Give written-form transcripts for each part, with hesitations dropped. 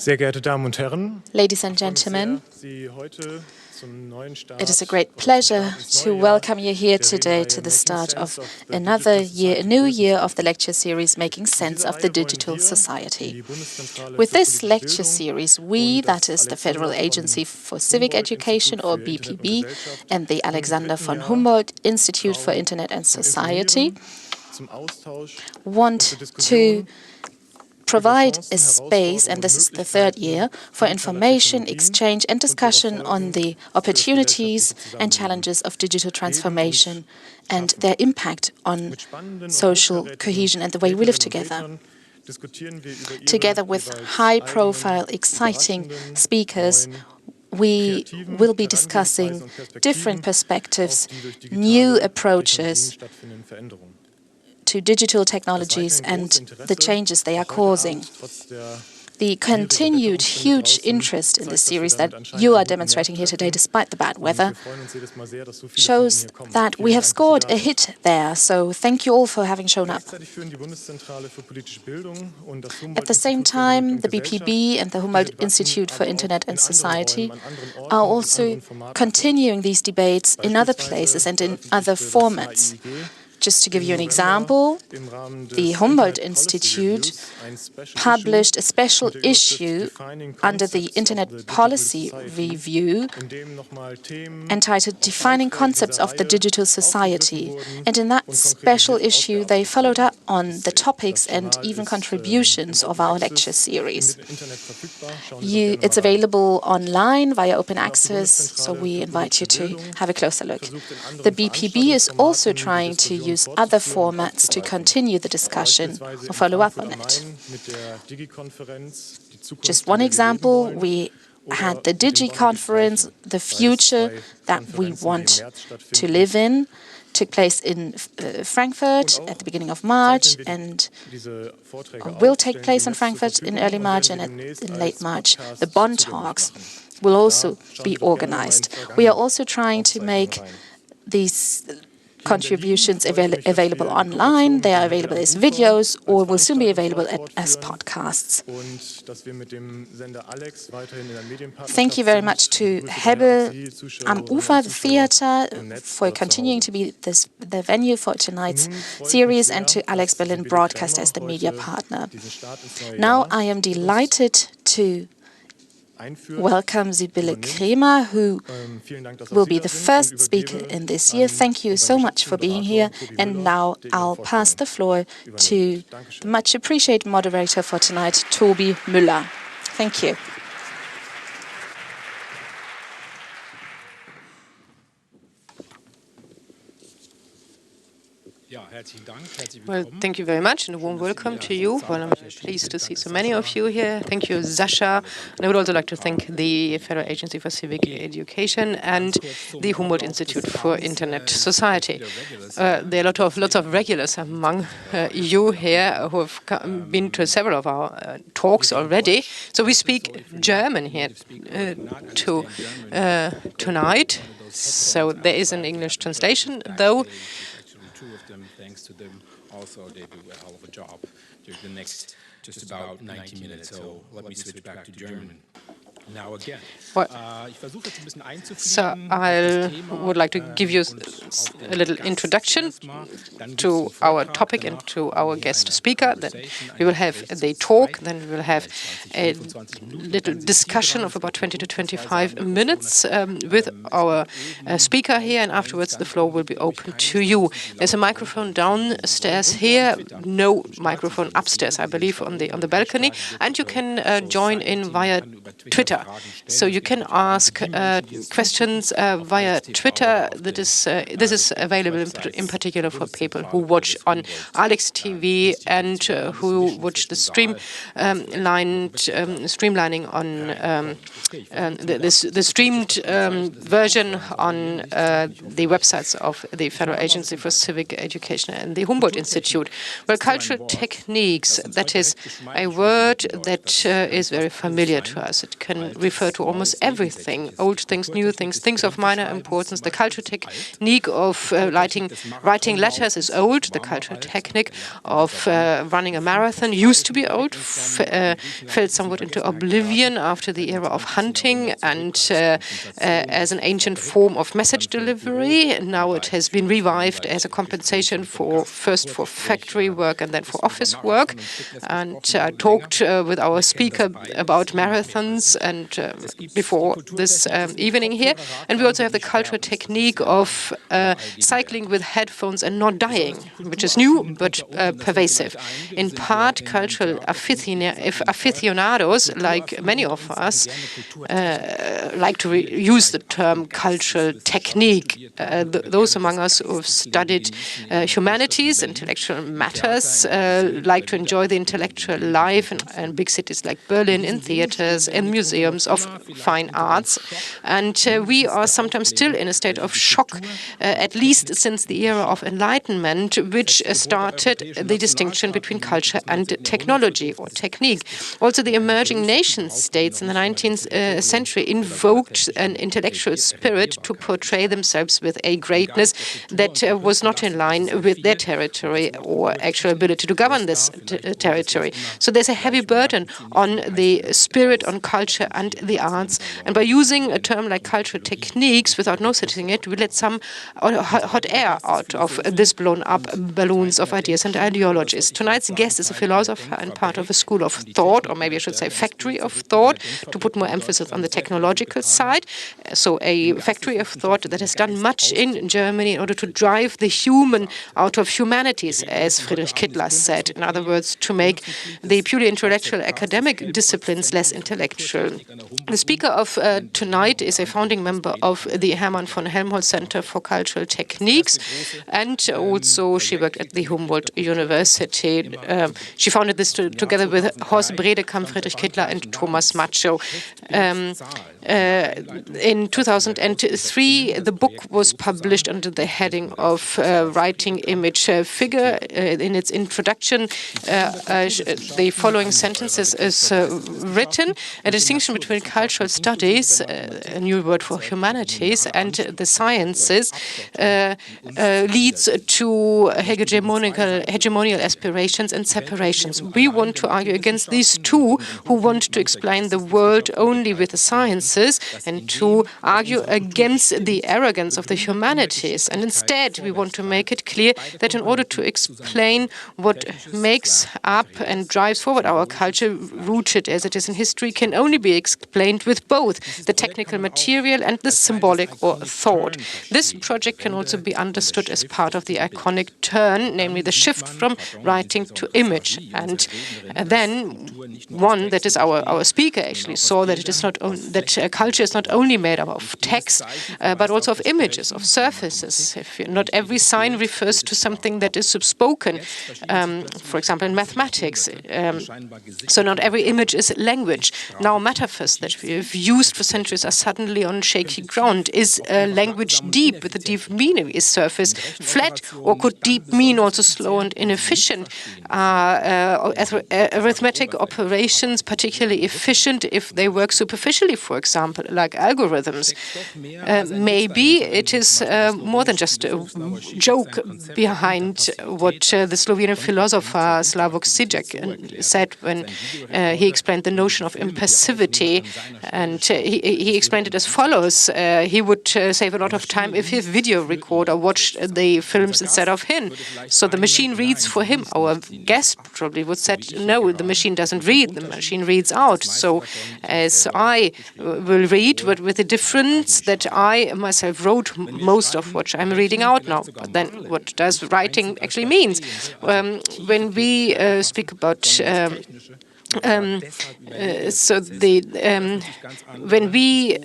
Sehr geehrte Damen und Herren, ladies and gentlemen, it is a great pleasure to welcome you here today to the start of another year, a new year of the lecture series Making Sense of the Digital Society. With this lecture series, we, that is the Federal Agency for Civic Education, or BPB, and the Alexander von Humboldt Institute for Internet and Society, want to provide a space, and this is the third year, for information, exchange and discussion on the opportunities and challenges of digital transformation and their impact on social cohesion and the way we live together. Together with high-profile, exciting speakers, we will be discussing different perspectives, new approaches to digital technologies and the changes they are causing. The continued huge interest in this series that you are demonstrating here today, despite the bad weather, shows that we have scored a hit there, so thank you all for having shown up. At the same time, the BPB and the Humboldt Institute for Internet and Society are also continuing these debates in other places and in other formats. Just to give you an example, the Humboldt Institute published a special issue under the Internet Policy Review entitled Defining Concepts of the Digital Society. And in that special issue, they followed up on the topics and even contributions of our lecture series. It's available online via open access, so we invite you to have a closer look. The BPB is also trying to use other formats to continue the discussion or follow up on it. Just one example, we had the Digi conference, the future that we want to live in, took place in Frankfurt at the beginning of March and will take place in Frankfurt in early March and in late March. The Bonn talks will also be organized. We are also trying to make these contributions available online. They are available as videos or will soon be available as podcasts. Thank you very much to Hebel am Ufer, the theater, for continuing to be the venue for tonight's series, and to Alex Berlin Broadcast as the media partner. Now I am delighted to welcome Sybille Krämer, who will be the first speaker in this year. Thank you so much for being here. And now I'll pass the floor to the much appreciated moderator for tonight, Tobi Müller. Thank you. Well, thank you very much and a warm welcome to you. Well, I'm pleased to see so many of you here. Thank you, Sasha. And I would also like to thank the Federal Agency for Civic Education and the Humboldt Institute for Internet Society. There are lots of regulars among you here who have been to several of our talks already. So we speak German here tonight. So there is an English translation, though. Thanks to them, also they do a hell of a job during the next just about 90 minutes. So let me switch back to German. Now again. So I would like to give you a little introduction to our topic and to our guest speaker. Then we will have the talk, then we will have a little discussion of about 20 to 25 minutes with our speaker here, and afterwards the floor will be open to you. There's a microphone downstairs here, no microphone upstairs, I believe, on the balcony, and you can join in via Twitter. So you can ask questions via Twitter. This is available in particular for people who watch on Alex TV and who watch the streamlining on the streamed version on the websites of the Federal Agency for Civic Education and the Humboldt Institute. Well, cultural techniques, that is a word that is very familiar to us. It can refer to almost everything, old things, new things, things of minor importance. The cultural technique of writing letters is old. The cultural technique of running a marathon used to be old, fell somewhat into oblivion after the era of hunting and as an ancient form of message delivery. Now it has been revived as a compensation for first for factory work and then for office work. And I talked with our speaker about marathons and before this evening here. And we also have the cultural technique of cycling with headphones and not dying, which is new but pervasive. In part, cultural aficionados, like many of us, like to use the term cultural technique. Those among us who have studied humanities, intellectual matters, like to enjoy the intellectual life in big cities like Berlin, in theaters, in museums of fine arts. And we are sometimes still in a state of shock, at least since the era of Enlightenment, which started the distinction between culture and technology or technique. Also, the emerging nation states in the 19th century invoked an intellectual spirit to portray themselves with a greatness that was not in line with their territory or actual ability to govern this territory. So there's a heavy burden on the spirit, on culture and the arts. And by using a term like cultural techniques without noticing it, we let some hot air out of this blown up balloons of ideas and ideologies. Tonight's guest is a philosopher and part of a school of thought, or maybe I should say factory of thought, to put more emphasis on the technological side. So a factory of thought that has done much in Germany in order to drive the human out of humanities, as Friedrich Kittler said. In other words, to make the purely intellectual academic disciplines less intellectual. The speaker of tonight is a founding member of the Hermann von Helmholtz Center for Cultural Techniques, and also she worked at the Humboldt University. She founded this together with Horst Bredekamp, Friedrich Kittler, and Thomas Macho. In 2003, the book was published under the heading of Writing Image Figure. In its introduction, the following sentences is written: a distinction between cultural studies, a new word for humanities, and the sciences leads to hegemonial aspirations and separations. We want to argue against these two who want to explain the world only with the sciences and to argue against the arrogance of the humanities. And instead, we want to make it clear that in order to explain what makes up and drives forward our culture, rooted as it is in history, can only be explained with both the technical material and the symbolic or thought. This project can also be understood as part of the iconic turn, namely the shift from writing to image. And then one, that is our speaker, actually saw that it is not that culture is not only made up of text, but also of images, of surfaces. Not every sign refers to something that is spoken, for example, in mathematics. So not every image is language. Now metaphors that we've used for centuries are suddenly on shaky ground. Is language deep with a deep meaning? Is surface flat, or could deep mean also slow and inefficient? Arithmetic operations particularly efficient if they work superficially, for example, like algorithms? Maybe it is more than just a joke behind what the Slovenian philosopher Slavoj Žižek said when he explained the notion of impassivity. And he explained it as follows. He would save a lot of time if his video recorder watched the films instead of him. So the machine reads for him. Our guest probably would say, no, the machine doesn't read, the machine reads out. So as I will read, but with the difference that I myself wrote most of what I'm reading out now. But then what does writing actually mean? When we speak about when we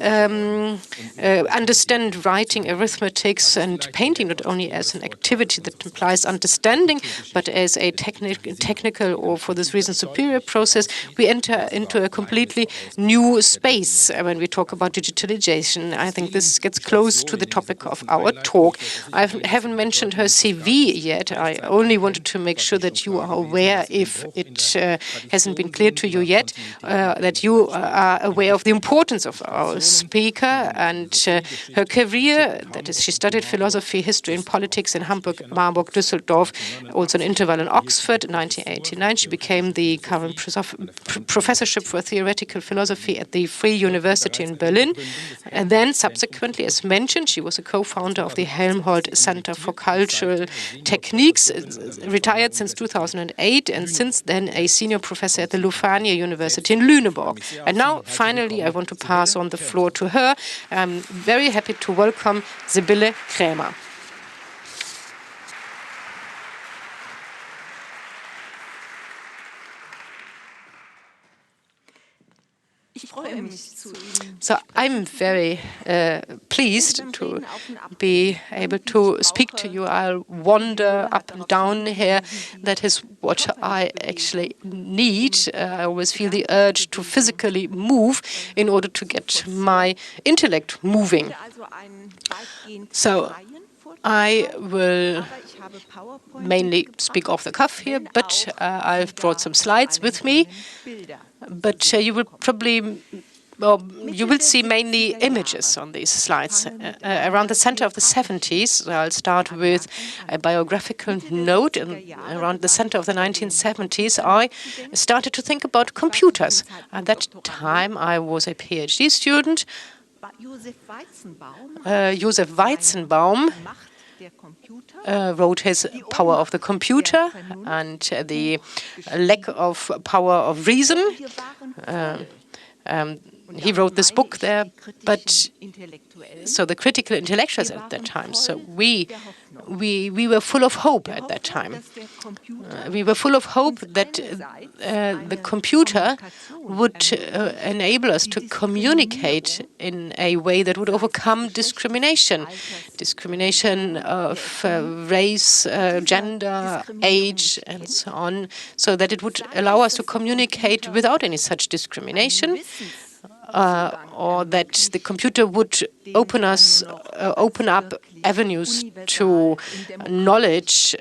understand writing, arithmetics, and painting not only as an activity that implies understanding, but as a technical or, for this reason, superior process, we enter into a completely new space when we talk about digitalisation. I think this gets close to the topic of our talk. I haven't mentioned her CV yet. I only wanted to make sure that you are aware, if it hasn't been clear to you yet, that you are aware of the importance of our speaker and her career. That is, she studied philosophy, history, and politics in Hamburg, Marburg, Düsseldorf, also an interval in Oxford in 1989. She became the current professorship for theoretical philosophy at the Free University in Berlin. And then, subsequently, as mentioned, she was a co-founder of the Helmholtz Center for Cultural Techniques, retired since 2008, and since then a senior professor at the Louvain University in Lüneburg. And now, finally, I want to pass on the floor to her. I'm very happy to welcome Sybille Krämer. So I'm very pleased to be able to speak to you. I'll wander up and down here. That is what I actually need. I always feel the urge to physically move in order to get my intellect moving. So I will mainly speak off the cuff here, but I've brought some slides with me. But you will probably, you will see mainly images on these slides. Around the center of the 70s, I'll start with a biographical note. And around the center of the 1970s, I started to think about computers. At that time, I was a PhD student. Joseph Weizenbaum wrote his Power of the Computer and the Lack of Power of Reason. He wrote this book there, but so the critical intellectuals at that time. So we were full of hope at that time. We were full of hope that the computer would enable us to communicate in a way that would overcome discrimination of race, gender, age, and so on, so that it would allow us to communicate without any such discrimination. Or that the computer would open up avenues to knowledge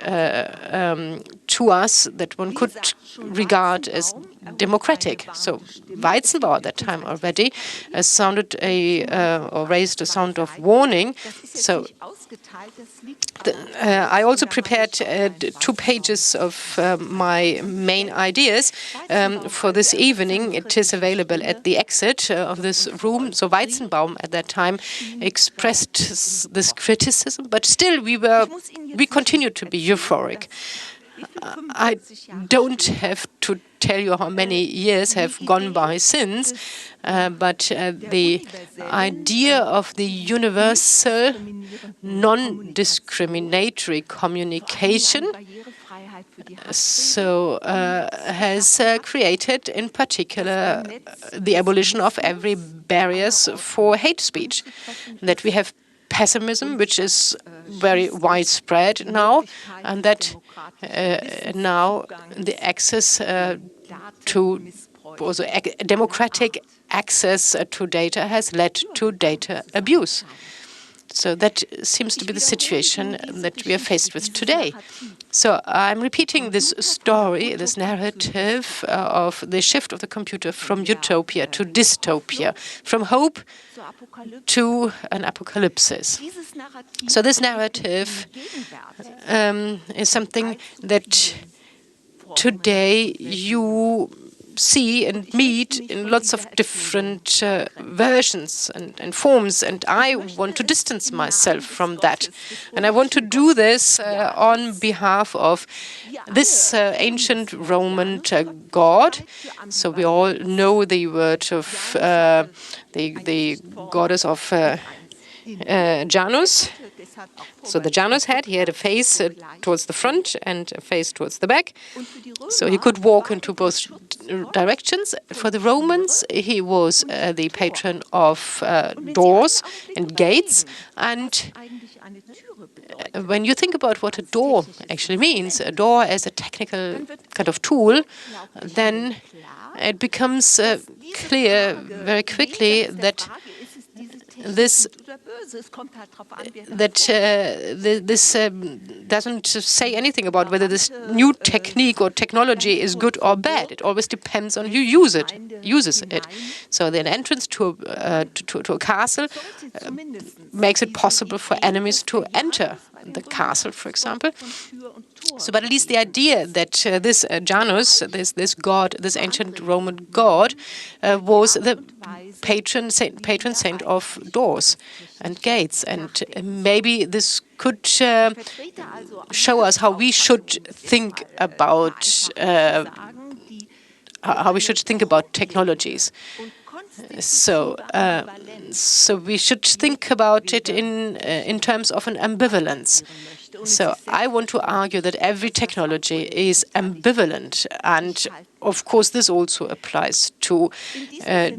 to us that one could regard as democratic. So Weizenbaum at that time already raised a sound of warning. So I also prepared 2 pages of my main ideas for this evening. It is available at the exit of this room. So Weizenbaum at that time expressed this criticism, but still we continued to be euphoric. I don't have to tell you how many years have gone by since, but the idea of the universal, non-discriminatory communication has created, in particular, the abolition of every barriers for hate speech. That we have pessimism, which is very widespread now, and that now the access to also democratic access to data has led to data abuse. So that seems to be the situation that we are faced with today. So I'm repeating this story, this narrative of the shift of the computer from utopia to dystopia, from hope to an apocalypse. So this narrative is something that today you see and meet in lots of different versions and forms, and I want to distance myself from that. And I want to do this on behalf of this ancient Roman god. So we all know the word of the goddess of Janos. So the Janos he had a face towards the front and a face towards the back. So he could walk into both directions. For the Romans, he was the patron of doors and gates. And when you think about what a door actually means, a door as a technical kind of tool, then it becomes clear very quickly that this doesn't say anything about whether this new technique or technology is good or bad. It always depends on who uses it. So the entrance to a castle makes it possible for enemies to enter the castle, for example. So, but at least the idea that this Janos, this god, this ancient Roman god, was the patron saint of doors and gates, and maybe this could show us how we should think about technologies. So we should think about it in terms of an ambivalence. So I want to argue that every technology is ambivalent, and of course this also applies to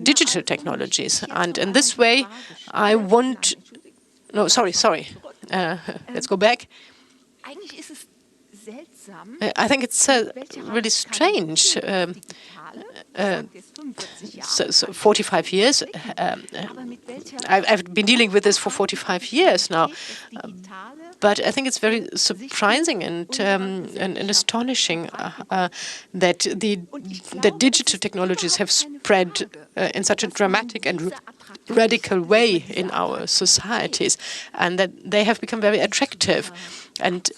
digital technologies. And in this way, I want. No, sorry. Let's go back. I think it's really strange. So 45 years. I've been dealing with this for 45 years now. But I think it's very surprising and astonishing that digital technologies have spread in such a dramatic and radical way in our societies, and that they have become very attractive. And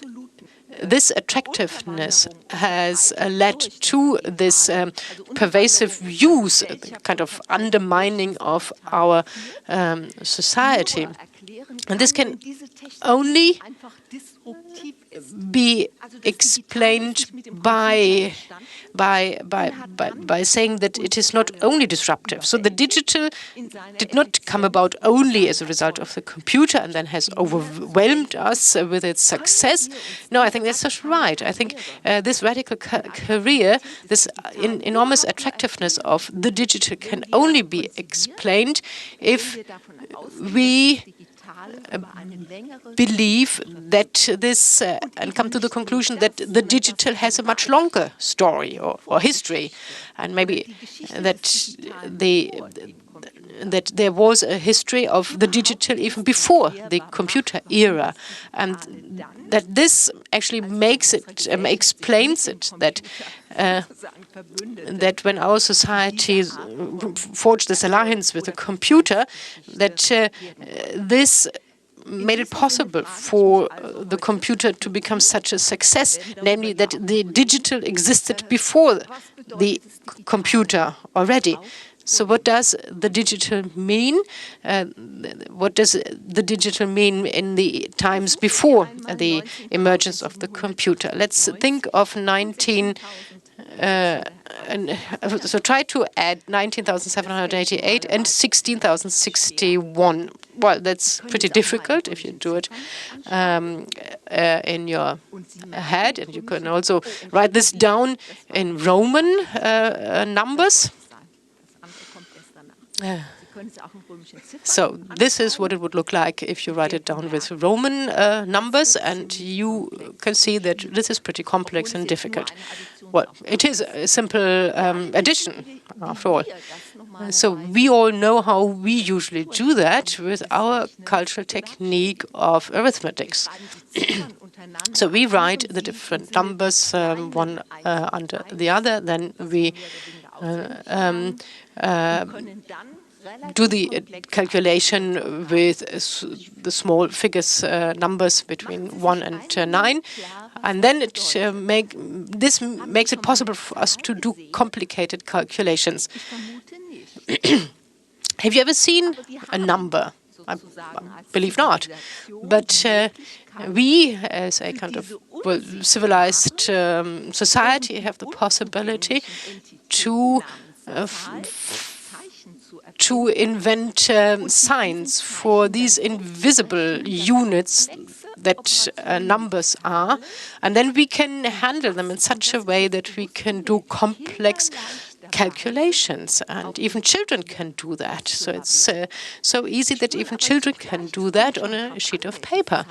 this attractiveness has led to this pervasive use, kind of undermining of our society. And this can only be explained by saying that it is not only disruptive. So the digital did not come about only as a result of the computer and then has overwhelmed us with its success. No, I think that's not right. I think this radical career, this enormous attractiveness of the digital can only be explained if we believe that this and come to the conclusion that the digital has a much longer story or history, and maybe that there was a history of the digital even before the computer era, and that this actually makes it explains it that when our society forged this alliance with the computer, that this made it possible for the computer to become such a success, namely that the digital existed before the computer already. So what does the digital mean? What does the digital mean in the times before the emergence of the computer? Let's think of so try to add 19,788 and 16,061. Well, that's pretty difficult if you do it in your head, and you can also write this down in Roman numbers. So this is what it would look like if you write it down with Roman numbers, and you can see that this is pretty complex and difficult. Well, it is a simple addition, after all. So we all know how we usually do that with our cultural technique of arithmetics. So we write the different numbers one under the other, then we do the calculation with the small figures, numbers between 1 and 9, and then this makes it possible for us to do complicated calculations. Have you ever seen a number? I believe not. But we, as a kind of civilized society, have the possibility to invent signs for these invisible units that numbers are, and then we can handle them in such a way that we can do complex calculations, and even children can do that. So it's so easy that even children can do that on a sheet of paper.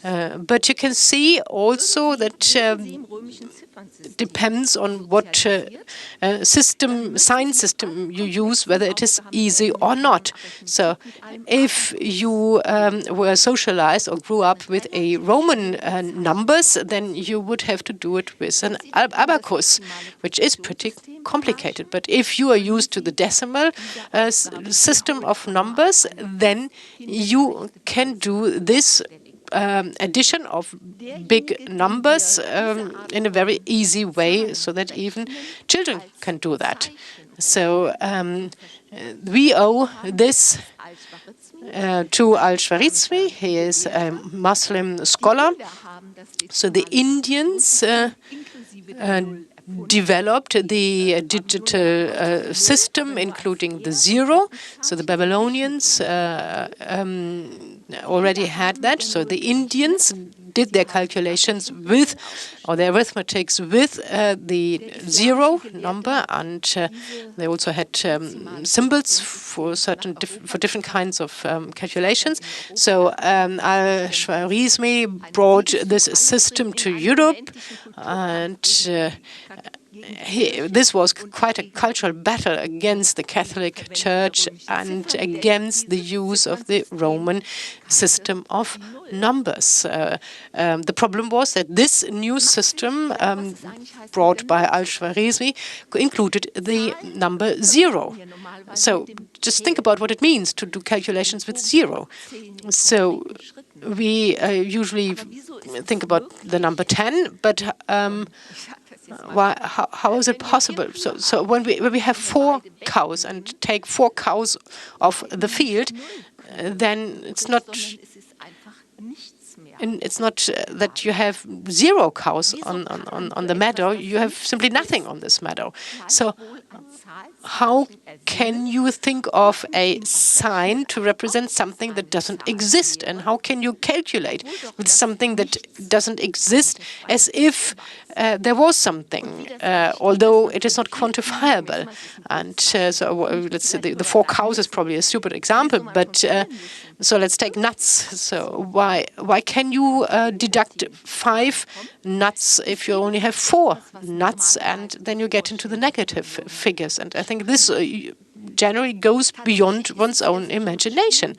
But you can see also that depends on what sign system you use, whether it is easy or not. So if you were socialized or grew up with a Roman numbers, then you would have to do it with an abacus, which is pretty complicated. But if you are used to the decimal system of numbers, then you can do this addition of big numbers in a very easy way, so that even children can do that. So we owe this to Al-Khwarizmi. He is a Muslim scholar. So the Indians developed the digital system, including the zero. So the Babylonians already had that. So the Indians did their calculations with, or their arithmetics with the zero number, and they also had symbols for different kinds of calculations. So Al-Khwarizmi brought this system to Europe, and this was quite a cultural battle against the Catholic Church and against the use of the Roman system of numbers. The problem was that this new system brought by Al-Khwarizmi included the number zero. So just think about what it means to do calculations with zero. So we usually think about the number 10, but how is it possible? So when we have 4 cows and take 4 cows off the field, then it's not that you have 0 cows on the meadow. You have simply nothing on this meadow. So how can you think of a sign to represent something that doesn't exist? And how can you calculate with something that doesn't exist as if there was something, although it is not quantifiable? And so let's say the 4 cows is probably a stupid example, but so let's take nuts. So why can you deduct 5 nuts if you only have 4 nuts, and then you get into the negative figures? And I think this generally goes beyond one's own imagination.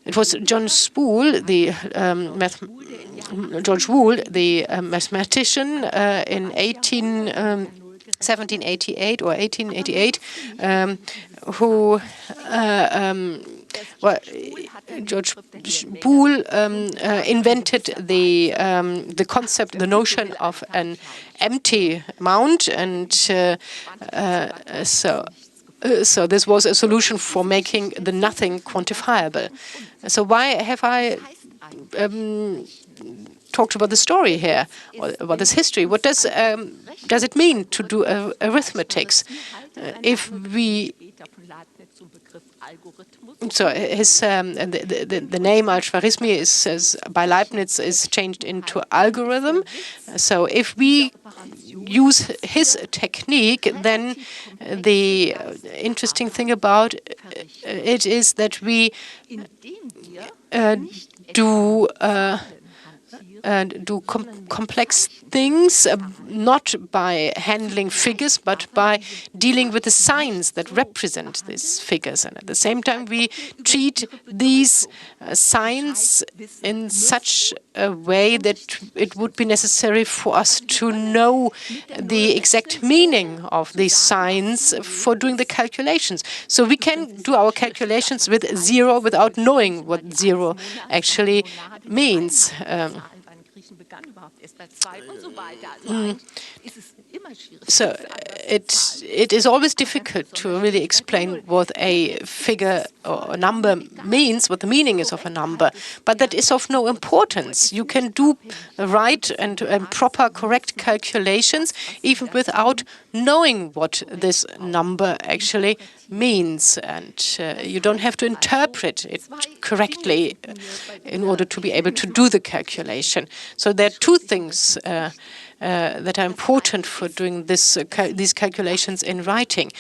It was George Boole, the mathematician, in 1788 or 1888, who George Boole invented the concept, the notion of an empty amount, and so this was a solution for making the nothing quantifiable. So why have I talked about the story here, or about this history? What does it mean to do arithmetics? If we So his the name Al-Khwarizmi is by Leibniz is changed into algorithm. So if we use his technique, then the interesting thing about it is that we do complex things, not by handling figures, but by dealing with the signs that represent these figures. And at the same time, we treat these signs in such a way that it would be necessary for us to know the exact meaning of these signs for doing the calculations. So we can do our calculations with zero without knowing what zero actually means. So it is always difficult to really explain what a figure or a number means, what the meaning is of a number, but that is of no importance. You can do right and proper, correct calculations even without knowing what this number actually means, and you don't have to interpret it correctly in order to be able to do the calculation. So there are two two things that are important for doing these calculations in writing.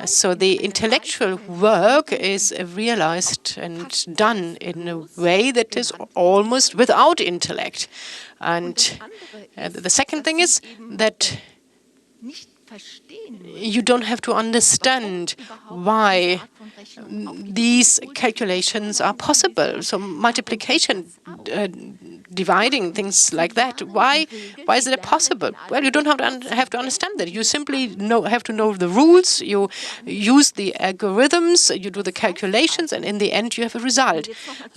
So the intellectual work is realized and done in a way that is almost without intellect. And the second thing is that you don't have to understand why these calculations are possible. So multiplication, dividing, things like that. Why is it possible? Well, you don't have to understand that. You simply have to know the rules. You use the algorithms. You do the calculations, and in the end, you have a result.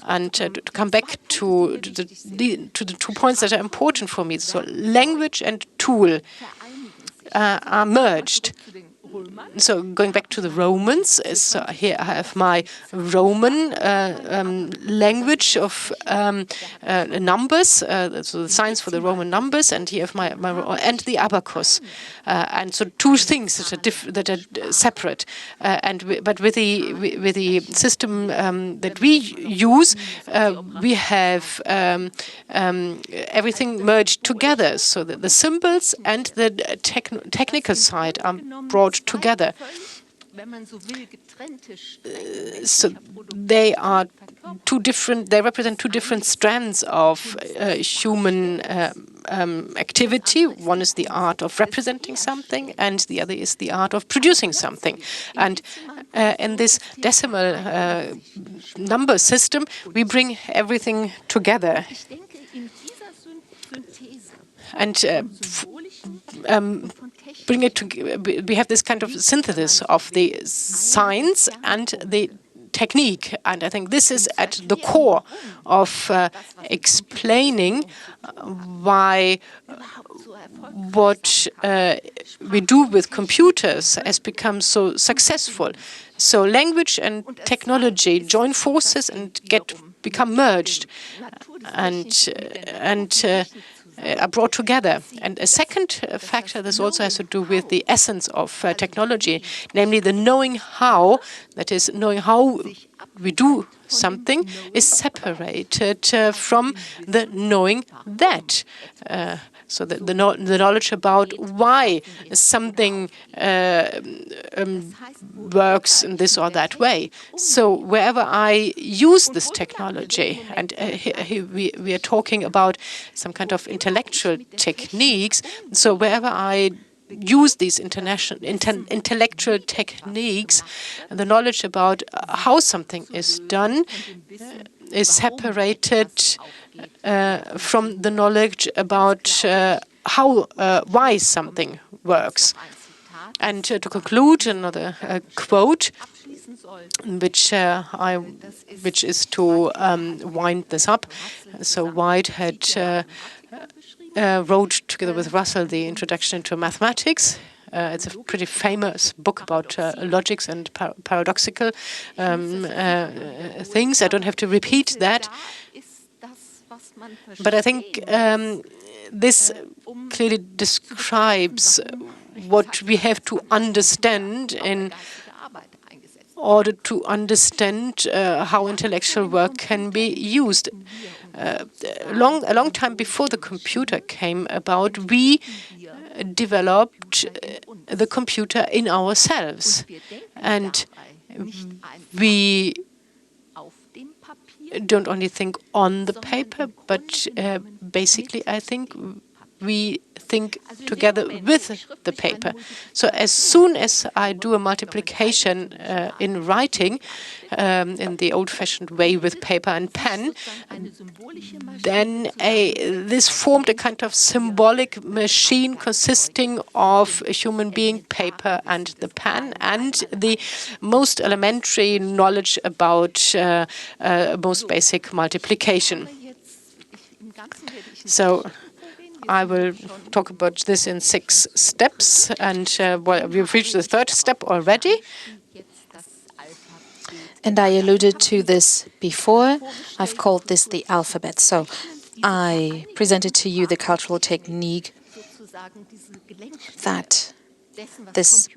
And to come back to the 2 points that are important for me. So language and tool are merged. So going back to the Romans, so here I have my Roman language of numbers, so the signs for the Roman numbers, and here I have my and the abacus, and so two things that are separate. But with the system that we use, we have everything merged together, so that the symbols and the technical side are brought together. So they are two different. They represent two different strands of human activity. One is the art of representing something, and the other is the art of producing something. And in this decimal number system, we bring everything together. And bring it to. We have this kind of synthesis of the science and the technique, and I think this is at the core of explaining why what we do with computers has become so successful. So language and technology join forces and become merged, and are brought together. And a second factor, this also has to do with the essence of technology, namely the knowing how, that is, knowing how we do something, is separated from the knowing that. So the knowledge about why something works in this or that way. So wherever I use this technology, and here we are talking about some kind of intellectual techniques, so wherever I use these intellectual techniques, the knowledge about how something is done is separated from the knowledge about why something works. And to conclude, another quote, which is to wind this up. So Whitehead wrote together with Russell the Introduction to Mathematics. It's a pretty famous book about logics and paradoxical things. I don't have to repeat that. But I think this clearly describes what we have to understand in order to understand how intellectual work can be used. A long time before the computer came about, we developed the computer in ourselves. And we don't only think on the paper, but basically I think we think together with the paper. So as soon as I do a multiplication in writing, in the old-fashioned way with paper and pen, then this formed a kind of symbolic machine consisting of a human being, paper, and the pen, and the most elementary knowledge about most basic multiplication. So I will talk about this in 6 steps, and we've reached the 3rd step already. And I alluded to this before. I've called this the alphabet. So I presented to you the cultural technique that this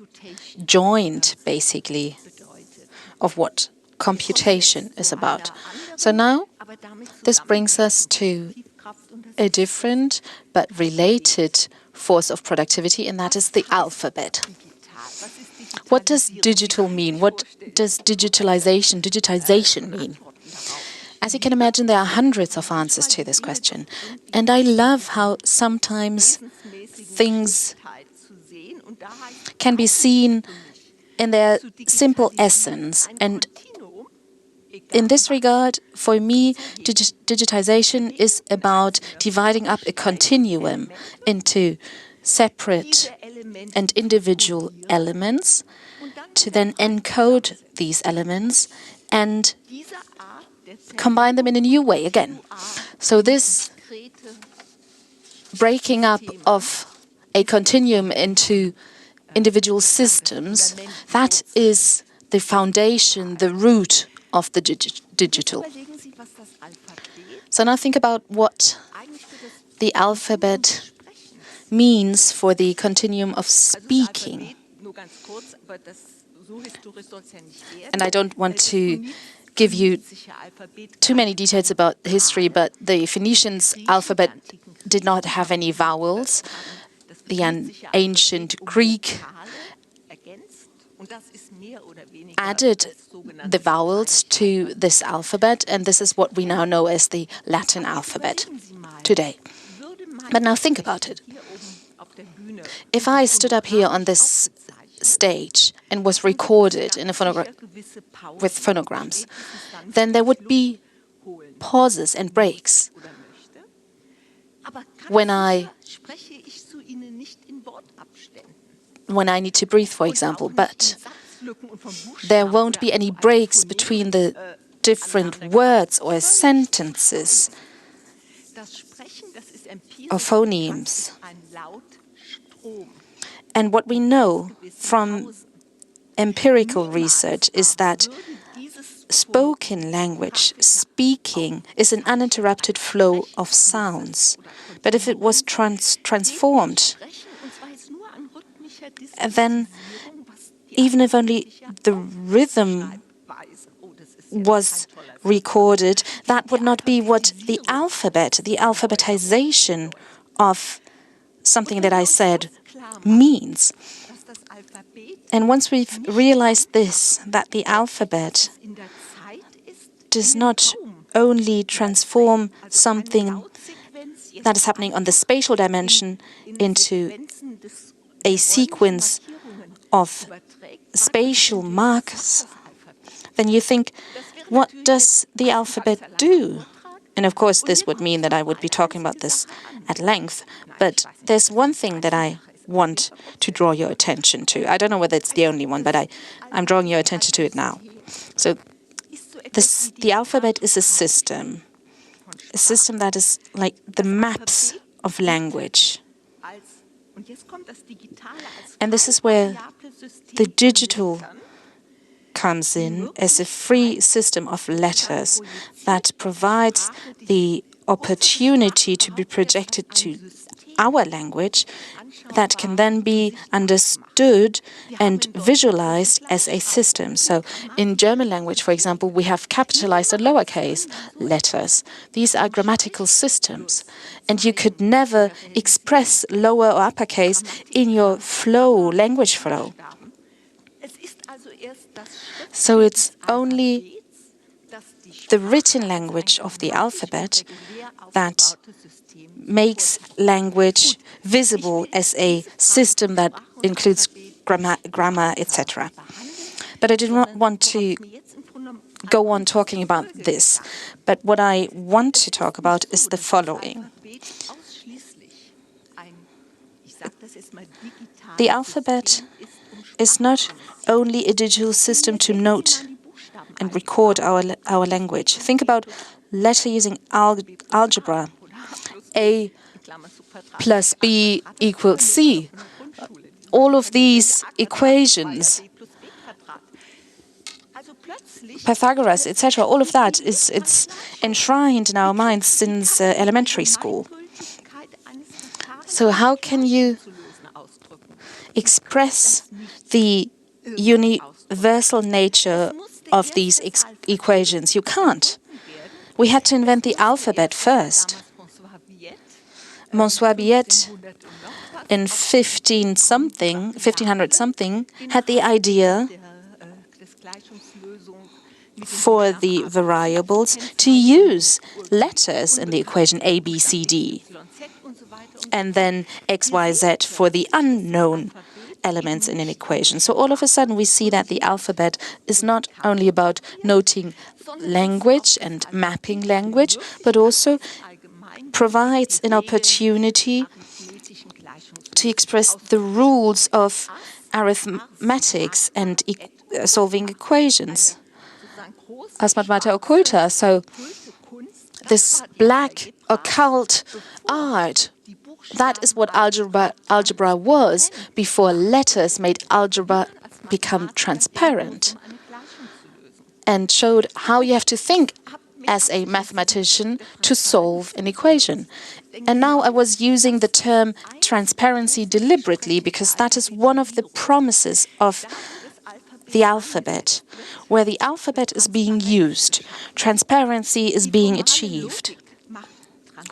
joint, basically, of what computation is about. So now this brings us to a different but related force of productivity, and that is the alphabet. What does digital mean? What does digitization mean? As you can imagine, there are hundreds of answers to this question. And I love how sometimes things can be seen in their simple essence. And in this regard, for me, digitization is about dividing up a continuum into separate and individual elements, to then encode these elements and combine them in a new way again. So this breaking up of a continuum into individual systems, that is the foundation, the root of the digital. So now think about what the alphabet means for the continuum of speaking. And I don't want to give you too many details about history, but the Phoenicians' alphabet did not have any vowels. The ancient Greek added the vowels to this alphabet, and this is what we now know as the Latin alphabet today. But now think about it. If I stood up here on this stage and was recorded in a with phonograms, then there would be pauses and breaks when I need to breathe, for example, but there won't be any breaks between the different words or sentences or phonemes. And what we know from empirical research is that spoken language, speaking, is an uninterrupted flow of sounds. But if it was transformed, then even if only the rhythm was recorded, that would not be what the alphabetization of something that I said means. And once we've realized this, that the alphabet does not only transform something that is happening on the spatial dimension into a sequence of spatial markers, then you think, what does the alphabet do? And of course, this would mean that I would be talking about this at length, but there's one thing that I want to draw your attention to. I don't know whether it's the only one, but I'm drawing your attention to it now. So the alphabet is a system that is like the maps of language. And this is where the digital comes in as a free system of letters that provides the opportunity to be projected to our language that can then be understood and visualized as a system. So in German language, for example, we have capitalized and lowercase letters. These are grammatical systems, and you could never express lower or uppercase in your language flow. So it's only the written language of the alphabet that makes language visible as a system that includes grammar, etc. But I do not want to go on talking about this. But what I want to talk about is the following. The alphabet is not only a digital system to note and record our language. Think about letter using algebra. A plus B equals C. All of these equations, Pythagoras, etc., all of that it's enshrined in our minds since elementary school. So how can you express the universal nature of these equations? You can't. We had to invent the alphabet first. François Billet in 1500 something had the idea for the variables to use letters in the equation A, B, C, D, and then X, Y, Z for the unknown elements in an equation. So all of a sudden we see that the alphabet is not only about noting language and mapping language, but also provides an opportunity to express the rules of arithmetics and solving equations. As mater occulta, so this black occult art, that is what algebra was before letters made algebra become transparent and showed how you have to think as a mathematician to solve an equation. And now I was using the term transparency deliberately because that is one of the promises of the alphabet. Where the alphabet is being used, transparency is being achieved.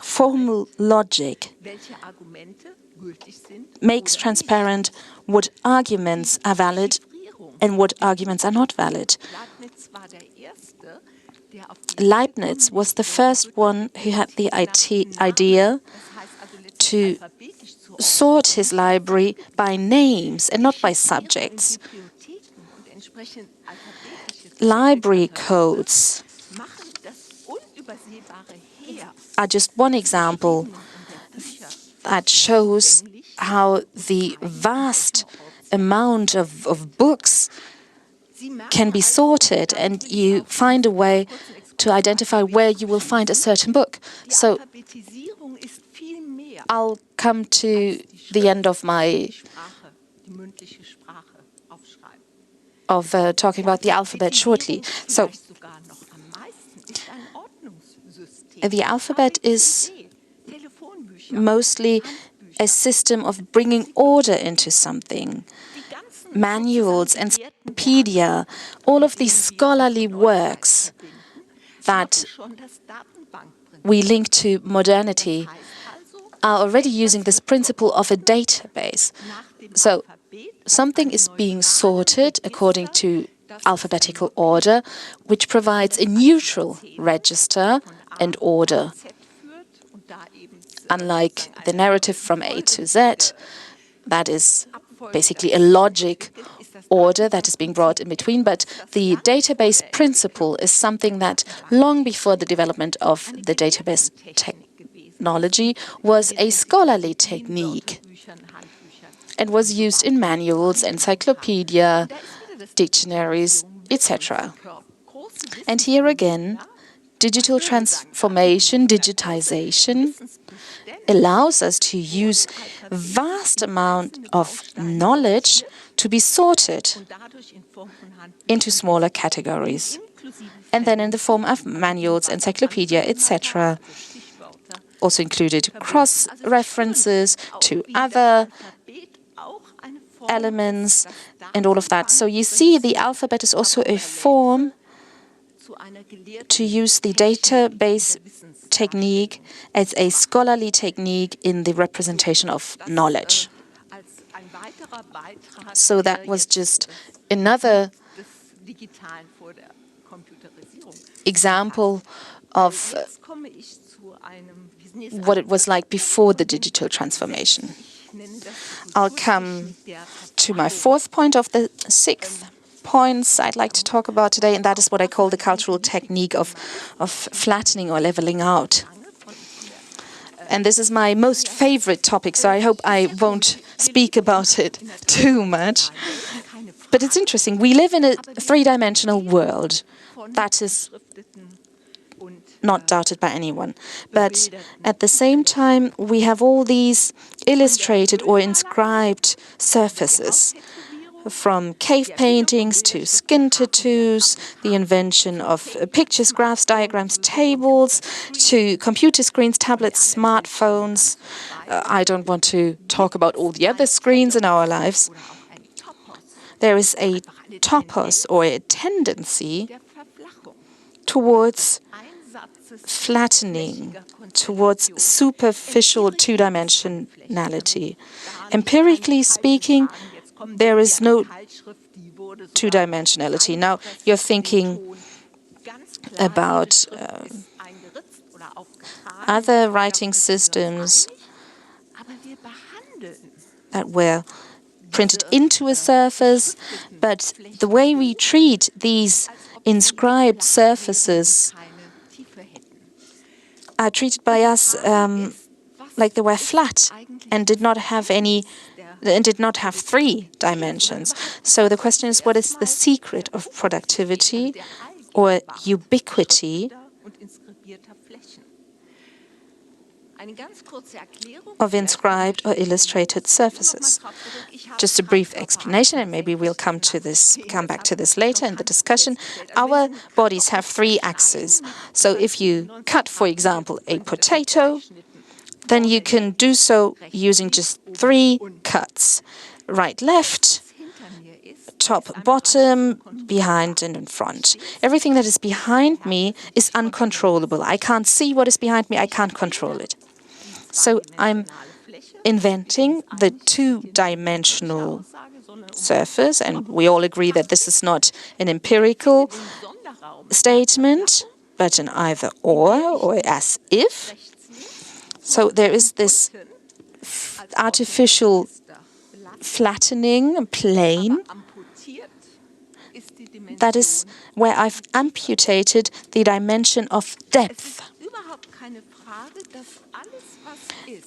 Formal logic makes transparent what arguments are valid and what arguments are not valid. Leibniz was the first one who had the idea to sort his library by names and not by subjects. Library codes are just one example that shows how the vast amount of books can be sorted, and you find a way to identify where you will find a certain book. So I'll come to the end of my talking about the alphabet shortly. So the alphabet is mostly a system of bringing order into something. Manuals, encyclopedia, all of these scholarly works that we link to modernity are already using this principle of a database. So something is being sorted according to alphabetical order, which provides a neutral register and order. Unlike the narrative from A to Z, that is basically a logic order that is being brought in between, but the database principle is something that long before the development of the database technology was a scholarly technique and was used in manuals, encyclopedia, dictionaries, etc. And here again, digital transformation, digitization, allows us to use vast amount of knowledge to be sorted into smaller categories, and then in the form of manuals, encyclopedia, etc. Also included cross-references to other elements and all of that. So you see, the alphabet is also a form to use the database technique as a scholarly technique in the representation of knowledge. So that was just another example of what it was like before the digital transformation. I'll come to my fourth point of the 6 points I'd like to talk about today, and that is what I call the cultural technique of flattening or leveling out. And this is my most favorite topic, so I hope I won't speak about it too much. But it's interesting. We live in a three-dimensional world. That is not doubted by anyone. But at the same time, we have all these illustrated or inscribed surfaces, from cave paintings to skin tattoos, the invention of pictures, graphs, diagrams, tables, to computer screens, tablets, smartphones. I don't want to talk about all the other screens in our lives. There is a topos, or a tendency, towards flattening towards superficial two-dimensionality. Empirically speaking, there is no two-dimensionality. Now, you're thinking about other writing systems that were printed into a surface, but the way we treat these inscribed surfaces are treated by us like they were flat and did not have three dimensions. So the question is, what is the secret of productivity or ubiquity of inscribed or illustrated surfaces? Just a brief explanation, and maybe we'll come back to this later in the discussion. Our bodies have three axes. So if you cut, for example, a potato, then you can do so using just three cuts: right, left, top, bottom, behind, and in front. Everything that is behind me is uncontrollable. I can't see what is behind me. I can't control it. So I'm inventing the two-dimensional surface, and we all agree that this is not an empirical statement, but an either or as if. So there is this artificial flattening plane. That is where I've amputated the dimension of depth.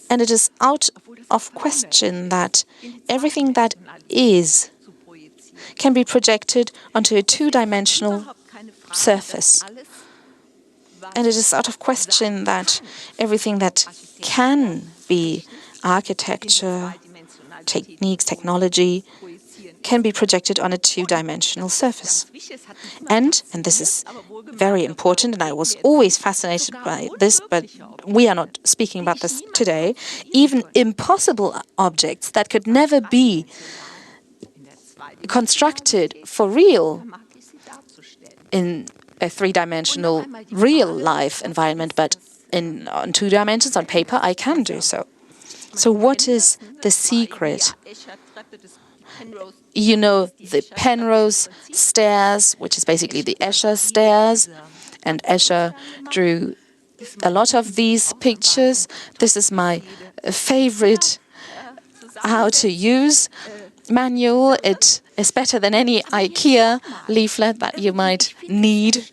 And it is out of question that everything that is can be projected onto a two-dimensional surface. And it is out of question that everything that can be architecture, techniques, technology, can be projected on a two-dimensional surface. And this is very important, and I was always fascinated by this, but we are not speaking about this today, even impossible objects that could never be constructed for real in a three-dimensional real-life environment, but on two dimensions, on paper, I can do so. So what is the secret? You know the Penrose stairs, which is basically the Escher stairs, and Escher drew a lot of these pictures. This is my favorite how to use manual. It is better than any IKEA leaflet that you might need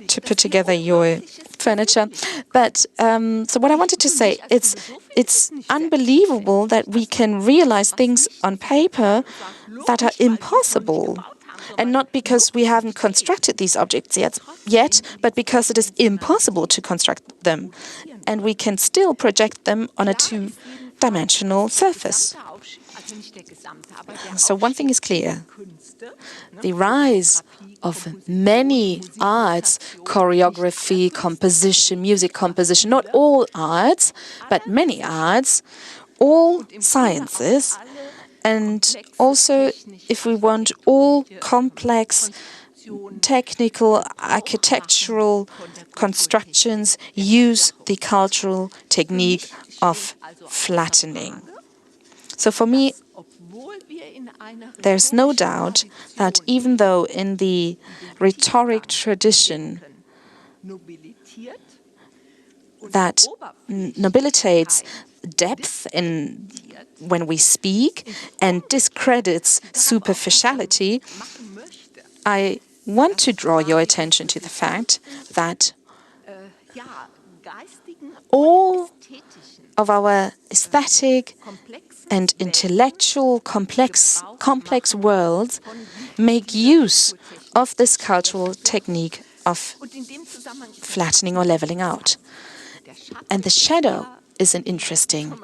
to put together your furniture. But so what I wanted to say, it's unbelievable that we can realize things on paper that are impossible. And not because we haven't constructed these objects yet, but because it is impossible to construct them. And we can still project them on a two-dimensional surface. So one thing is clear. The rise of many arts, choreography, composition, music composition, not all arts, but many arts, all sciences, and also, if we want, all complex technical, architectural constructions use the cultural technique of flattening. So for me, there's no doubt that even though in the rhetoric tradition that nobilitates depth in when we speak and discredits superficiality, I want to draw your attention to the fact that all of our aesthetic and intellectual complex worlds make use of this cultural technique of flattening or leveling out. And the shadow is an interesting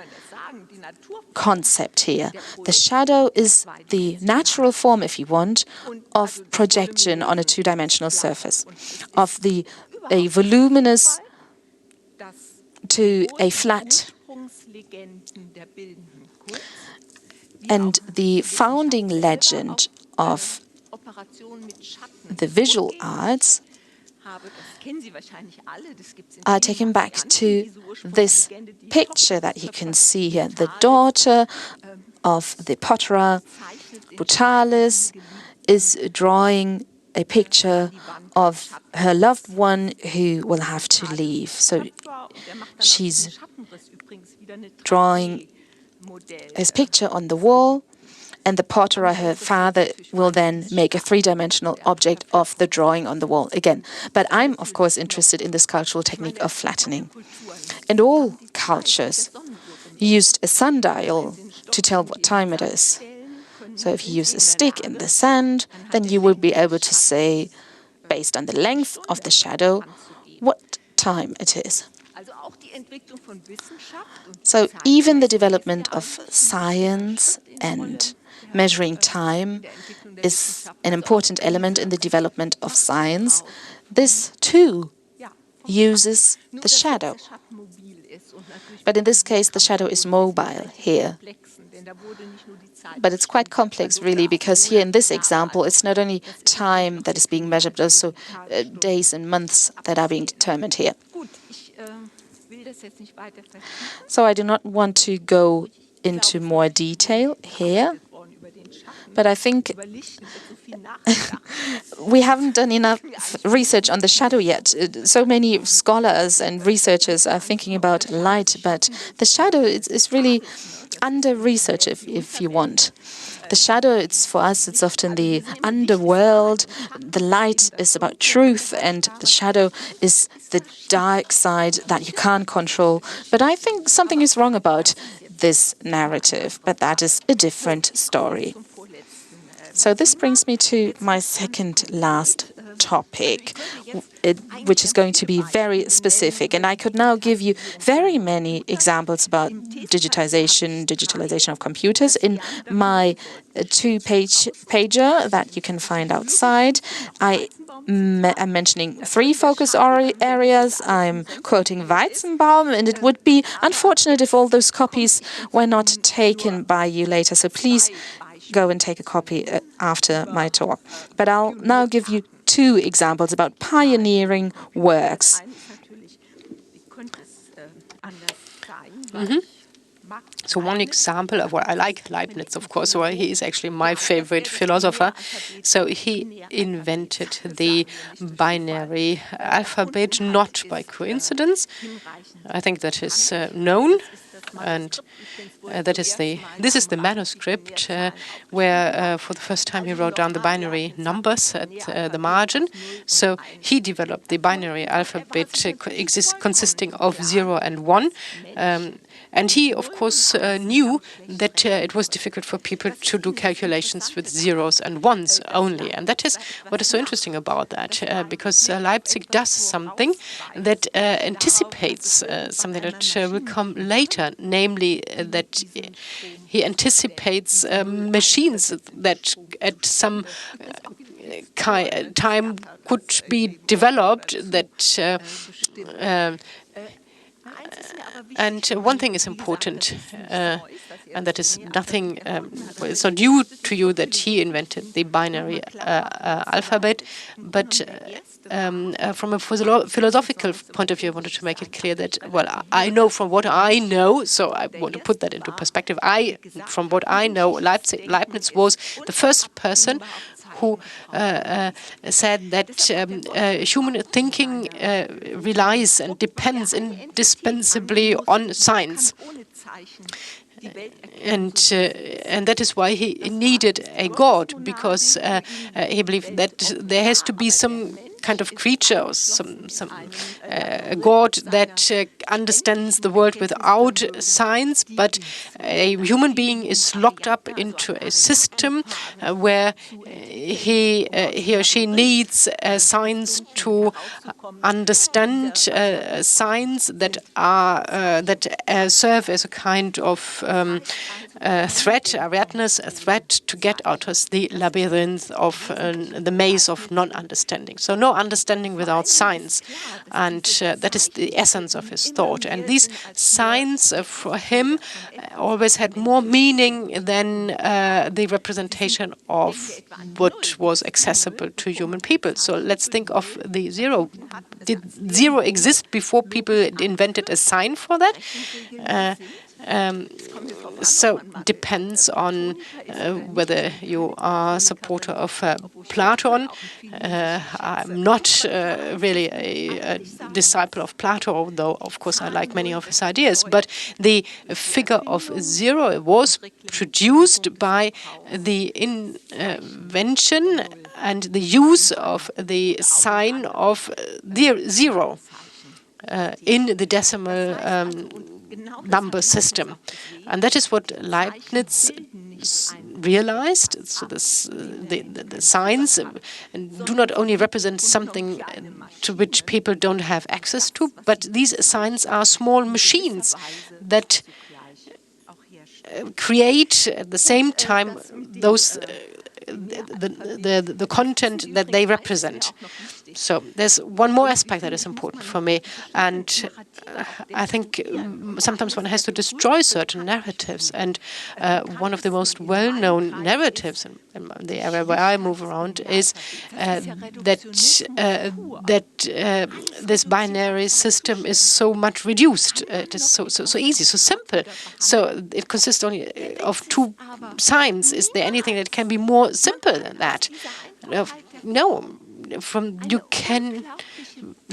concept here. The shadow is the natural form, if you want, of projection on a two-dimensional surface, of a voluminous to a flat. And the founding legend of the visual arts take him back to this picture that you can see here. The daughter of the potterer, Brutalis, is drawing a picture of her loved one who will have to leave. So she's drawing his picture on the wall, and the potterer, her father, will then make a three-dimensional object of the drawing on the wall again. But I'm, of course, interested in this cultural technique of flattening. And all cultures used a sundial to tell what time it is. So if you use a stick in the sand, then you will be able to say, based on the length of the shadow, what time it is. So even the development of science and measuring time is an important element in the development of science. This too uses the shadow. But in this case, the shadow is mobile here. But it's quite complex, really, because here in this example, it's not only time that is being measured, but also days and months that are being determined here. So I do not want to go into more detail here, but I think we haven't done enough research on the shadow yet. So many scholars and researchers are thinking about light, but the shadow is really under research, if you want. The shadow, for us, it's often the underworld. The light is about truth, and the shadow is the dark side that you can't control. But I think something is wrong about this narrative, but that is a different story. So this brings me to my second last topic, which is going to be very specific. And I could now give you very many examples about digitalisation of computers in my two-pager that you can find outside. I'm mentioning three focus areas. I'm quoting Weizenbaum, and it would be unfortunate if all those copies were not taken by you later. So please go and take a copy after my talk. But I'll now give you two examples about pioneering works. So one example of what I like Leibniz, of course, well, he is actually my favorite philosopher. So he invented the binary alphabet not by coincidence. I think that is known. And this is the manuscript where for the first time he wrote down the binary numbers at the margin. So he developed the binary alphabet consisting of 0 and 1. And he, of course, knew that it was difficult for people to do calculations with zeros and ones only. And that is what is so interesting about that, because Leipzig does something that anticipates something that will come later, namely that he anticipates machines that at some time could be developed that and one thing is important, and that is nothing, it's not due to you that he invented the binary alphabet, but from a philosophical point of view, I wanted to make it clear that, well, I know from what I know, so I want to put that into perspective. From what I know, Leibniz was the first person who said that human thinking relies and depends indispensably on science. And that is why he needed a god, because he believed that there has to be some kind of creature, or a god that understands the world without science, but a human being is locked up into a system where he or she needs science to understand signs that serve as a kind of threat, awareness, a threat to get out of the labyrinth of the maze of non-understanding. So no no understanding without science. And that is the essence of his thought. And these signs for him always had more meaning than the representation of what was accessible to human people. So let's think of the zero. Did zero exist before people invented a sign for that? So depends on whether you are a supporter of Platon. I'm not really a disciple of Plato, though of course I like many of his ideas. But the figure of zero was produced by the invention and the use of the sign of the zero in the decimal number system. And that is what Leibniz realized. So the signs do not only represent something to which people don't have access to, but these signs are small machines that create at the same time those the content that they represent. So there's one more aspect that is important for me, and I think sometimes one has to destroy certain narratives. And one of the most well-known narratives in the area where I move around is that this binary system is so much reduced. It is so easy, so simple. So it consists only of two signs. Is there anything that can be more simple than that? No.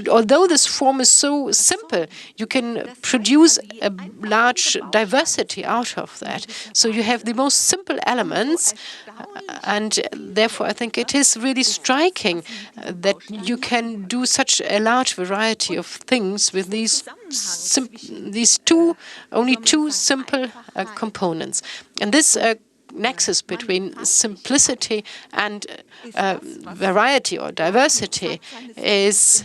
Although this form is so simple, you can produce a large diversity out of that. So you have the most simple elements, and therefore I think it is really striking that you can do such a large variety of things with these only two simple components. And this nexus between simplicity and variety or diversity is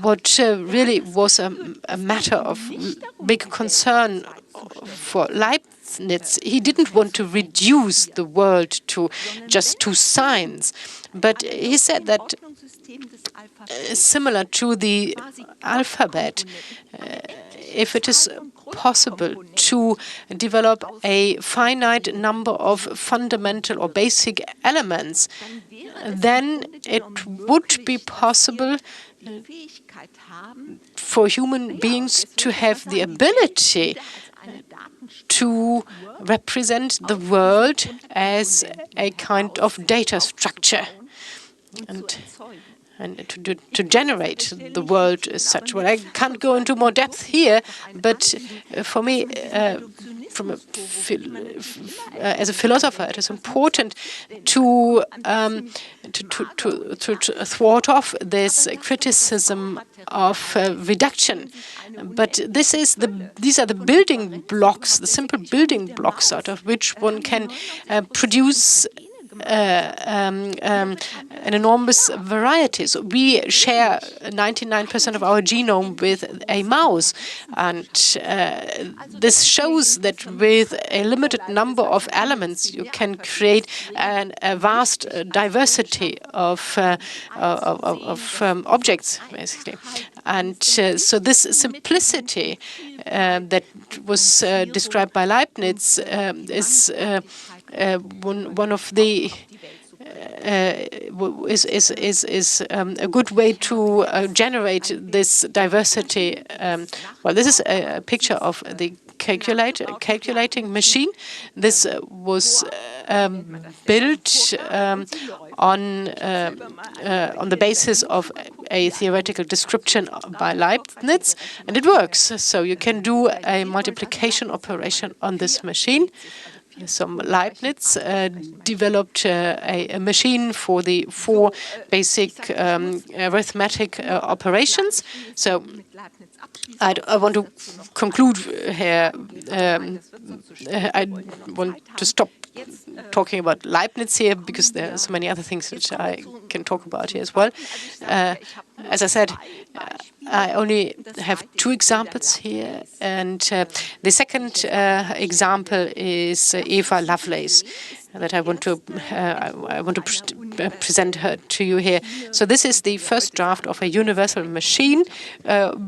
what really was a matter of big concern for Leibniz. He didn't want to reduce the world to just two signs, but he said that similar to the alphabet, if it is possible to develop a finite number of fundamental or basic elements, then it would be possible for human beings to have the ability to represent the world as a kind of data structure and to generate the world as such. Well, I can't go into more depth here, but for me, as a philosopher, it is important to thwart off this criticism of reduction. But these are the building blocks, the simple building blocks out of which one can produce an enormous variety. So we share 99% of our genome with a mouse, and this shows that with a limited number of elements, you can create a vast diversity of objects, basically. And so this simplicity that was described by Leibniz is one of the is a good way to generate this diversity. Well, this is a picture of the calculating machine. This was built on the basis of a theoretical description by Leibniz, and it works. So you can do a multiplication operation on this machine. So Leibniz developed a machine for the four basic arithmetic operations. So I want to conclude here. I want to stop talking about Leibniz here because there are so many other things which I can talk about here as well. As I said, I only have two examples here, and the second example is Eva Lovelace that I want to present her to you here. So this is the first draft of a universal machine,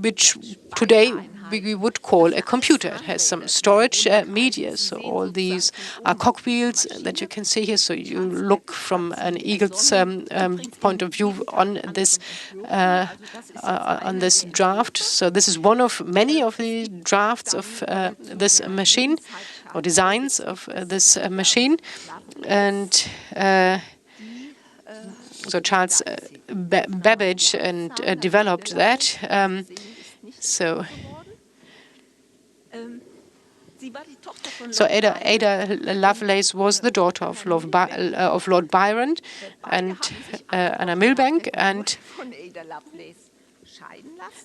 which today we would call a computer. It has some storage media. So all these are cogwheels that you can see here. So you look from an eagle's point of view on this draft. So this is one of many of the drafts of this machine, or designs of this machine. And so Charles Babbage developed that. So Ada Lovelace was the daughter of Lord Byron and Anna Milbank, and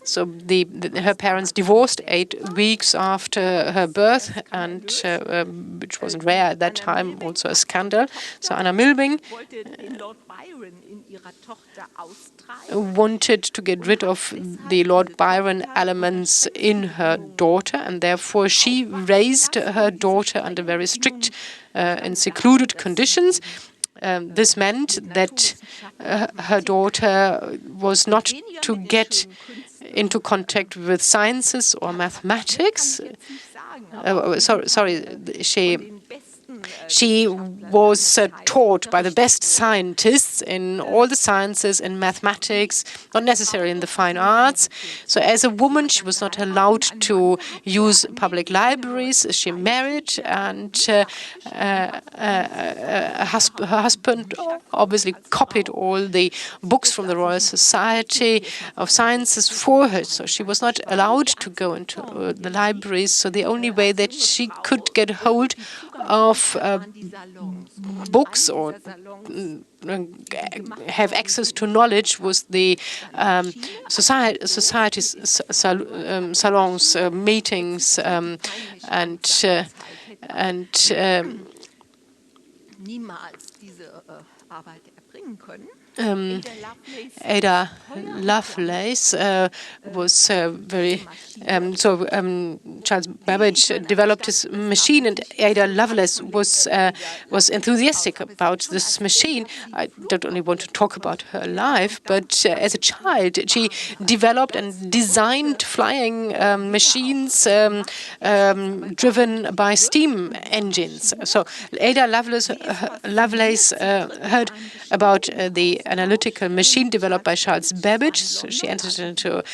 so her parents divorced 8 weeks after her birth, and which wasn't rare at that time, also a scandal. So Anna Milbank wanted to get rid of the Lord Byron elements in her daughter, and therefore she raised her daughter under very strict and secluded conditions. This meant that her daughter was not to get into contact with sciences or mathematics. She was taught by the best scientists in all the sciences and mathematics, not necessarily in the fine arts. So as a woman, she was not allowed to use public libraries. She married, and her husband obviously copied all the books from the Royal Society of Sciences for her. So she was not allowed to go into the libraries. So the only way that she could get hold of books or have access to knowledge was the society's salons, meetings, and Ada Lovelace was very Charles Babbage developed his machine, and Ada Lovelace was enthusiastic about this machine. I don't only want to talk about her life, but as a child she developed and designed flying machines driven by steam engines. So Ada Lovelace heard about the analytical machine developed by Charles Babbage. So she entered into a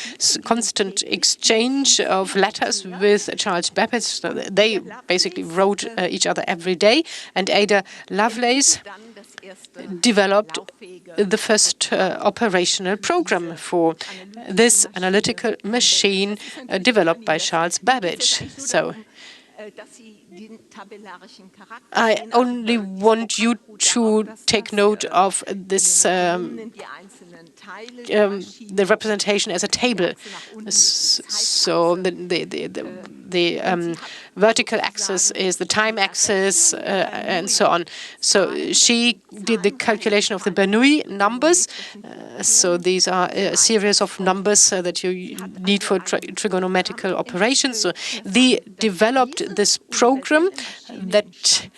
constant exchange of letters with Charles Babbage. So they basically wrote each other every day. And Ada Lovelace developed the first operational program for this analytical machine developed by Charles Babbage. So I only want you to take note of this, the representation as a table. So the vertical axis is the time axis, and so on. So she did the calculation of the Bernoulli numbers. So these are a series of numbers that you need for trigonometrical operations. So they developed this program that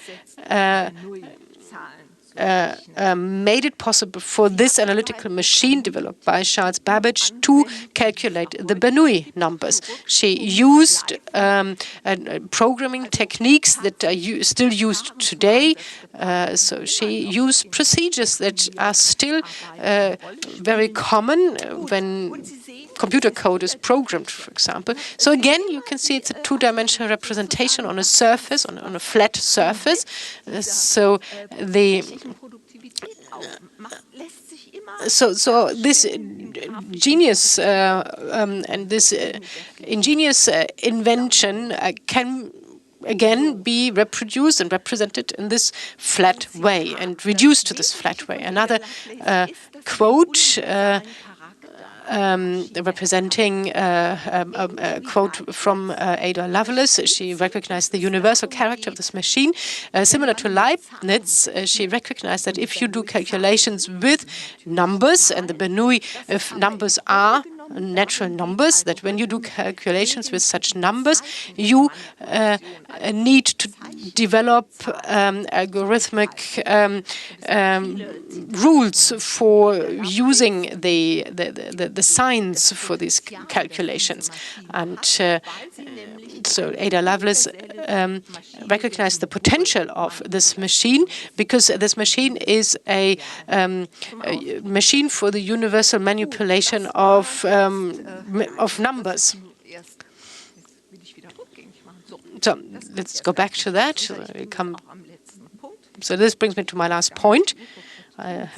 made it possible for this analytical machine developed by Charles Babbage to calculate the Bernoulli numbers. She used programming techniques that are still used today. So she used procedures that are still very common when computer code is programmed, for example. So again, you can see it's a two-dimensional representation on a surface, on a flat surface. So this genius and this ingenious invention can again be reproduced and represented in this flat way and reduced to this flat way. Another quote representing a quote from Ada Lovelace. She recognized the universal character of this machine. Similar to Leibniz, she recognized that if you do calculations with numbers, and the Bernoulli, if numbers are natural numbers, that when you do calculations with such numbers, you need to develop algorithmic rules for using the signs for these calculations. And so Ada Lovelace recognized the potential of this machine, because this machine is a machine for the universal manipulation of numbers. So let's go back to that. So this brings me to my last point. I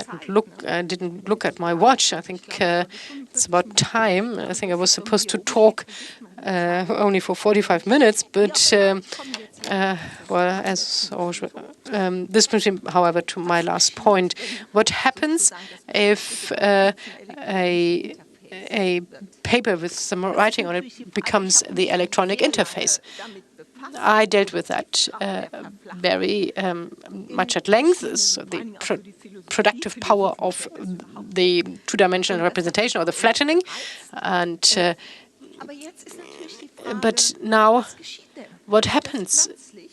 didn't look at my watch. I think it's about time. I think I was supposed to talk only for 45 minutes, but well, as always, this brings me, however, to my last point. What happens if a paper with some writing on it becomes the electronic interface? I dealt with that very much at length. So the productive power of the two-dimensional representation, or the flattening, and but now, what happens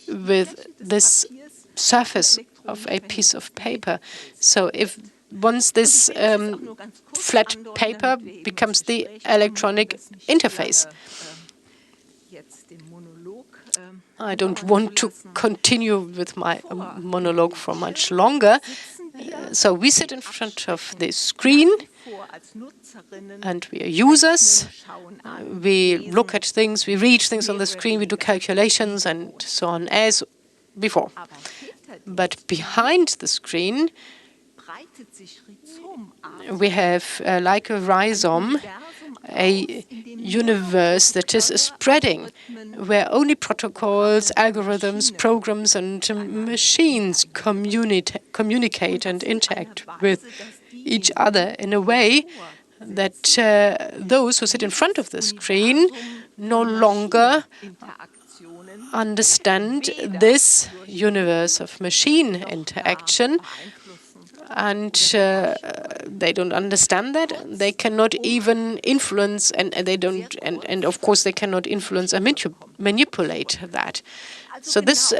with this surface of a piece of paper? So if once this flat paper becomes the electronic interface. I don't want to continue with my monologue for much longer. So we sit in front of the screen, and we are users. We look at things, we read things on the screen, we do calculations, and so on as before. But behind the screen, we have, like a rhizome, a universe that is spreading, where only protocols, algorithms, programs, and machines communicate and interact with each other in a way that those who sit in front of the screen no longer understand this universe of machine interaction, and they don't understand that. They cannot even influence, and they don't, and of course they cannot influence and manipulate that. So this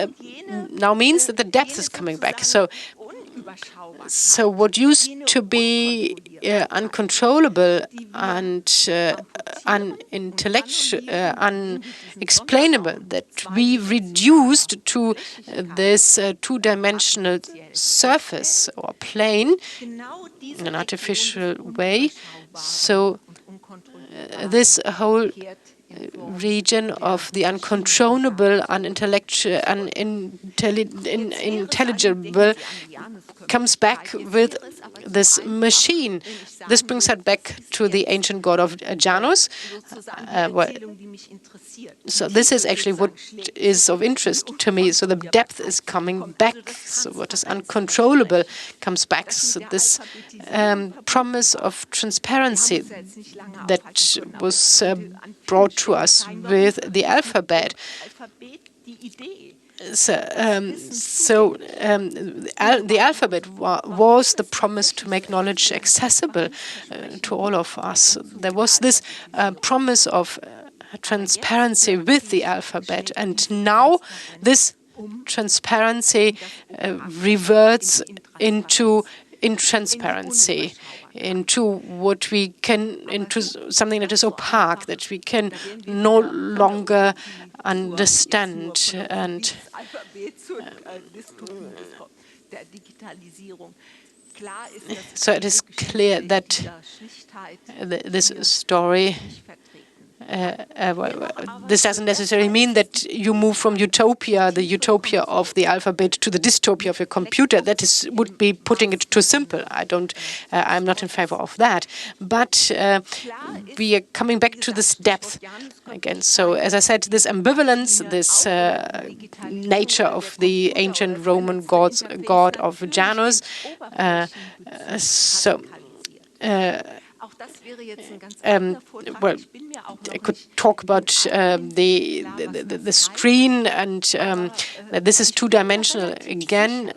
now means that the depth is coming back. So what used to be uncontrollable and unexplainable, that we reduced to this two-dimensional surface or plane in an artificial way. So this whole region of the uncontrollable, unintelligible comes back with this machine. This brings us back to the ancient god of Janos. So this is actually what is of interest to me. So the depth is coming back. So what is uncontrollable comes back. So this promise of transparency that was brought to us with the alphabet. The alphabet was the promise to make knowledge accessible to all of us. There was this promise of transparency with the alphabet, and now this transparency reverts into intransparency, into something that is opaque, that we can no longer understand. And so it is clear that this story, this doesn't necessarily mean that you move from utopia, the utopia of the alphabet, to the dystopia of your computer. That would be putting it too simple. I'm not in favor of that. But we are coming back to this depth again. So, as I said, this ambivalence, this nature of the ancient Roman god of Janos. Well, I could talk about the screen, and this is two-dimensional again,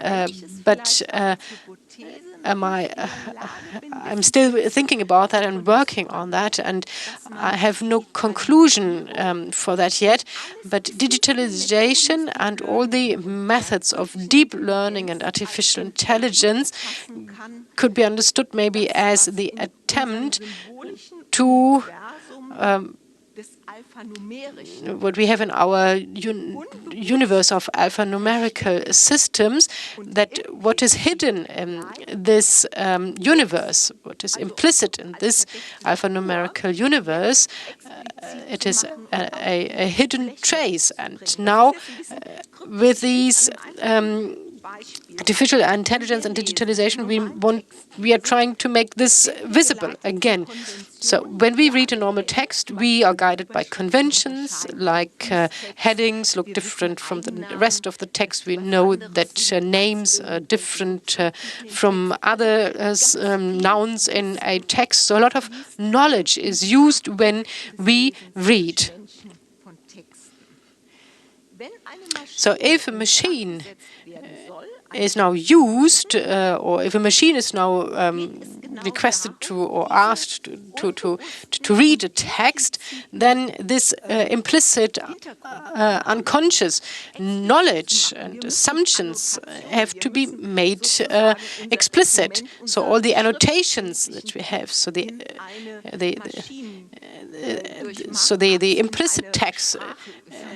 but I'm still thinking about that and working on that, and I have no conclusion for that yet. But digitalization and all the methods of deep learning and artificial intelligence could be understood maybe as the attempt to what we have in our universe of alphanumerical systems, that what is hidden in this universe, what is implicit in this alphanumerical universe, it is a hidden trace. And now with these artificial intelligence and digitalization, we are trying to make this visible again. So when we read a normal text, we are guided by conventions, like headings look different from the rest of the text. We know that names are different from other nouns in a text. So a lot of knowledge is used when we read. So if a machine is now used, or if a machine is now requested to or asked to read a text, then this implicit, unconscious knowledge and assumptions have to be made explicit. So all the annotations that we have, so the implicit text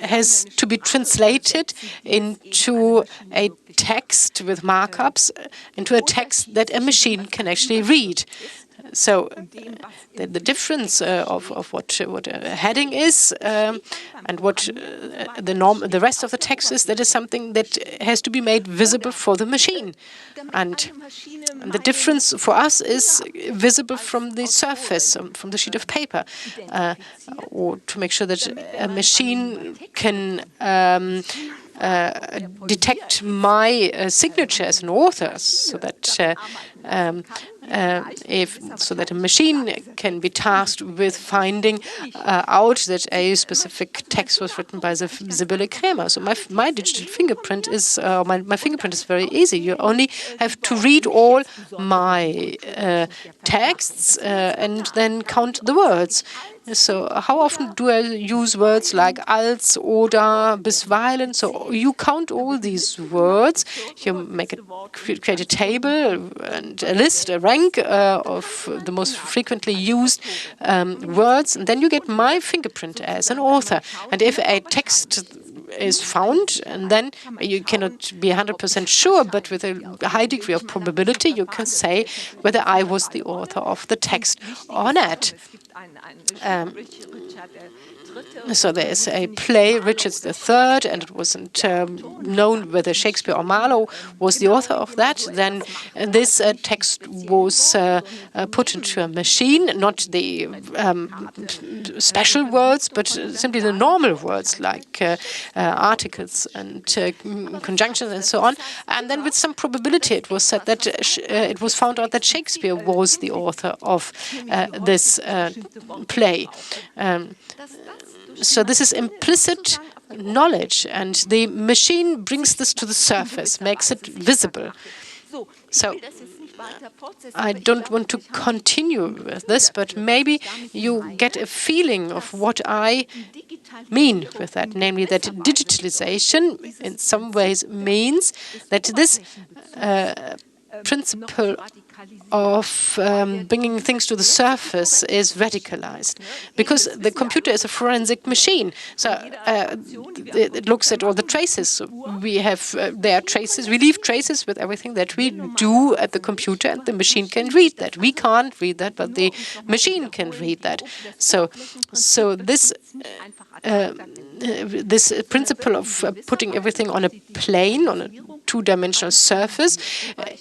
has to be translated into a text with markups, into a text that a machine can actually read. So the difference of what a heading is and what the rest of the text is, that is something that has to be made visible for the machine. And the difference for us is visible from the surface, from the sheet of paper, or to make sure that a machine can detect my signature as an author, so that so that a machine can be tasked with finding out that a specific text was written by Sybille Krämer. So my digital fingerprint is my fingerprint is very easy. You only have to read all my texts and then count the words. So how often do I use words like als, oder, bisweilen? So you count all these words, you create a table and a list, a rank of the most frequently used words, and then you get my fingerprint as an author. And if a text is found, and then you cannot be 100% sure, but with a high degree of probability, you can say whether I was the author of the text or not. So there's a play, Richard III, and it wasn't known whether Shakespeare or Marlowe was the author of that. Then this text was put into a machine, not the special words, but simply the normal words like articles and conjunctions and so on. And then with some probability it was said that it was found out that Shakespeare was the author of this play. So this is implicit knowledge, and the machine brings this to the surface, makes it visible. So I don't want to continue with this, but maybe you get a feeling of what I mean with that, namely that digitalization in some ways means that this principle of bringing things to the surface is radicalized, because the computer is a forensic machine. So it looks at all the traces. So we have there are traces. We leave traces with everything that we do at the computer, and the machine can read that. We can't read that, but the machine can read that. So this this principle of putting everything on a plane, on a two-dimensional surface,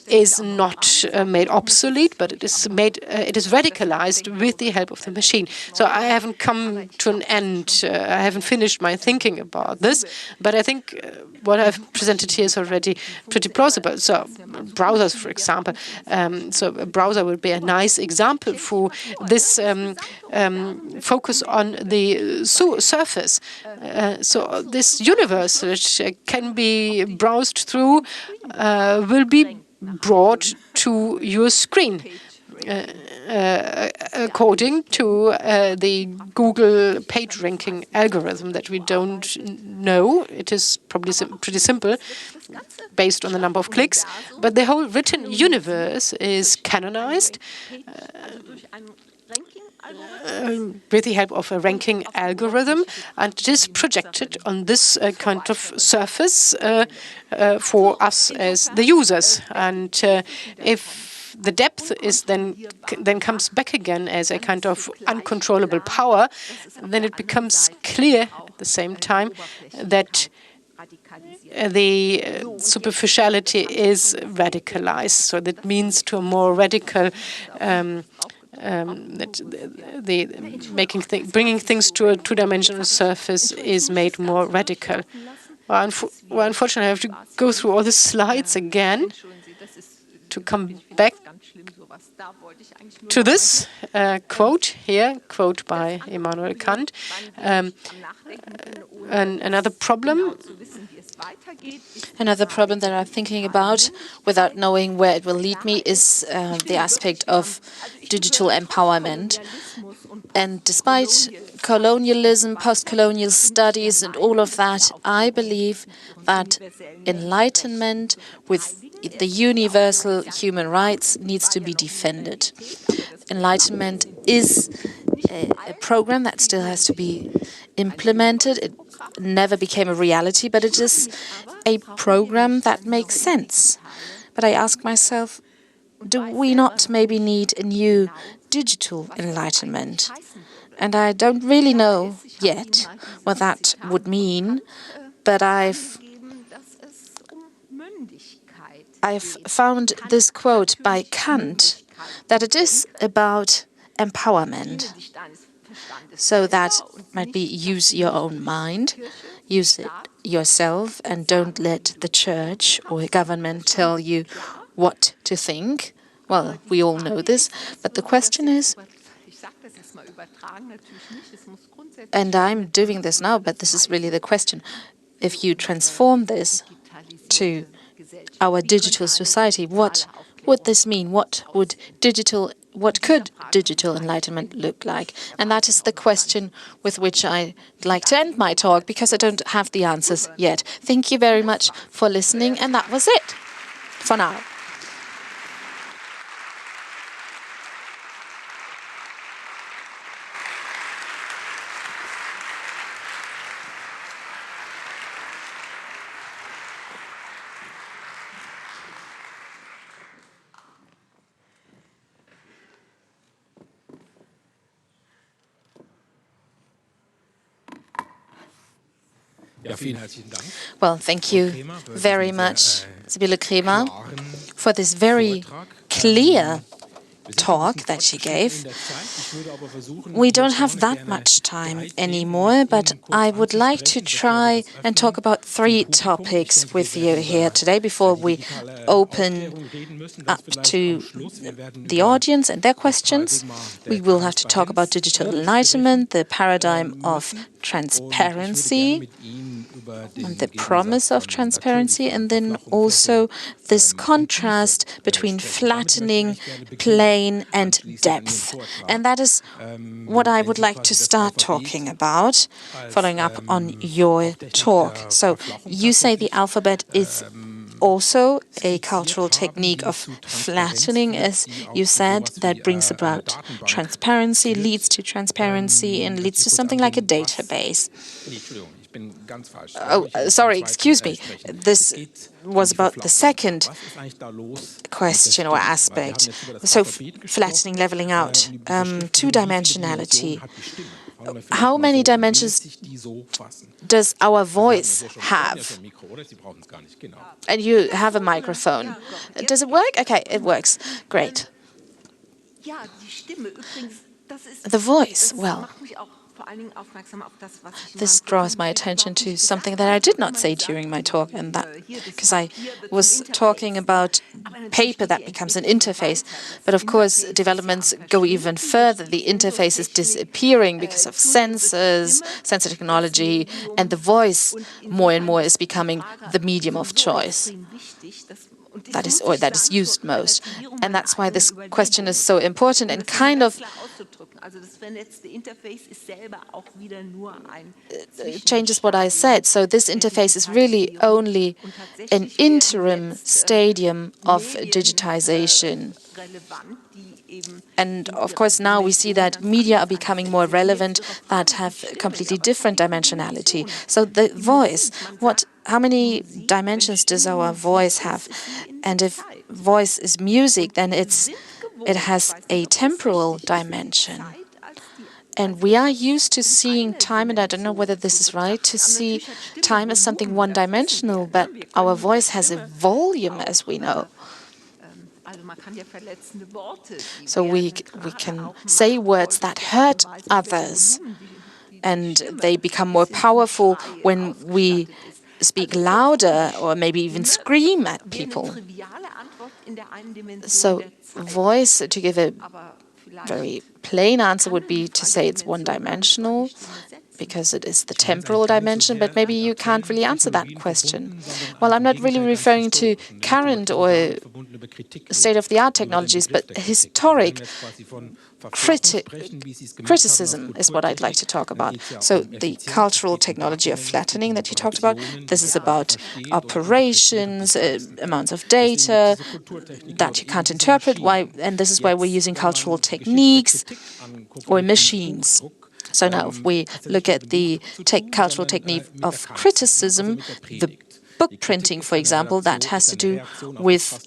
is not made obsolete, but it is made, it is radicalized with the help of the machine. So I haven't come to an end. I haven't finished my thinking about this, but I think what I've presented here is already pretty plausible. So browsers, for example. So a browser would be a nice example for this focus on the surface. So this universe, which can be browsed through, will be brought to your screen. According to the Google page ranking algorithm that we don't know. It is probably pretty simple, based on the number of clicks, but the whole written universe is canonized with the help of a ranking algorithm, and it is projected on this kind of surface for us as the users. And if the depth is then comes back again as a kind of uncontrollable power, then it becomes clear at the same time that the superficiality is radicalized. So that means to a more radical that bringing things to a two-dimensional surface is made more radical. Well, unfortunately, I have to go through all the slides again to come back to this quote here, quote by Immanuel Kant. Another problem that I'm thinking about, without knowing where it will lead me, is the aspect of digital empowerment. And despite colonialism, post-colonial studies, and all of that, I believe that Enlightenment with the universal human rights needs to be defended. Enlightenment is a program that still has to be implemented. It never became a reality, but it is a program that makes sense. But I ask myself, do we not maybe need a new digital enlightenment? And I don't really know yet what that would mean, but I've found this quote by Kant that it is about empowerment. So that might be use your own mind, use it yourself, and don't let the church or government tell you what to think. Well, we all know this, but the question is, and I'm doing this now, but this is really the question, if you transform this to our digital society, what would this mean? What could digital enlightenment look like? And that is the question with which I'd like to end my talk, because I don't have the answers yet. Thank you very much for listening, and that was it for now. Well, thank you very much, Sybille Krämer, for this very clear talk that she gave. We don't have that much time anymore, but I would like to try and talk about 3 topics with you here today before we open up to the audience and their questions. We will have to talk about digital enlightenment, the paradigm of transparency, and the promise of transparency, and then also this contrast between flattening, plain, and depth. And that is what I would like to start talking about, following up on your talk. So you say the alphabet is also a cultural technique of flattening, as you said, that brings about transparency, leads to transparency, and leads to something like a database. Oh, sorry, excuse me. This was about the second question or aspect. So flattening, leveling out, two-dimensionality. How many dimensions does our voice have? And you have a microphone. Does it work? Okay, it works. Great. The voice, well, this draws my attention to something that I did not say during my talk, and that because I was talking about paper that becomes an interface. But of course, developments go even further. The interface is disappearing because of sensors, sensor technology, and the voice more and more is becoming the medium of choice. that is used most. And that's why this question is so important and kind of changes what I said. So this interface is really only an interim stadium of digitization. And of course, now we see that media are becoming more relevant, that have completely different dimensionality. So the voice, how many dimensions does our voice have? And if voice is music, then it has a temporal dimension. And we are used to seeing time, and I don't know whether this is right, to see time as something one-dimensional, but our voice has a volume, as we know. So we can say words that hurt others, and they become more powerful when we speak louder or maybe even scream at people. So voice, to give a very plain answer, would be to say it's one-dimensional because it is the temporal dimension, but maybe you can't really answer that question. Well, I'm not really referring to current or state-of-the-art technologies, but historic criticism is what I'd like to talk about. So the cultural technology of flattening that you talked about, this is about operations, amounts of data that you can't interpret. And this is why we're using cultural techniques or machines. So now if we look at the cultural technique of criticism, the book printing, for example, that has to do with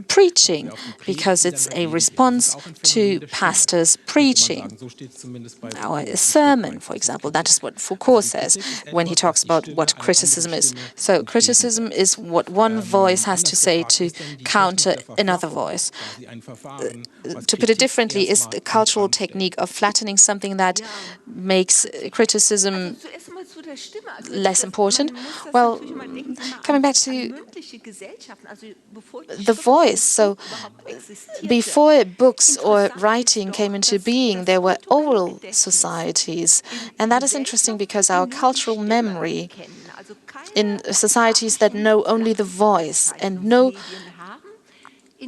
preaching, because it's a response to pastors preaching. Or a sermon, for example, that is what Foucault says when he talks about what criticism is. So criticism is what one voice has to say to counter another voice. To put it differently, is the cultural technique of flattening something that makes criticism less important? Well, coming back to the voice. So before books or writing came into being, there were oral societies. And that is interesting because our cultural memory in societies that know only the voice and no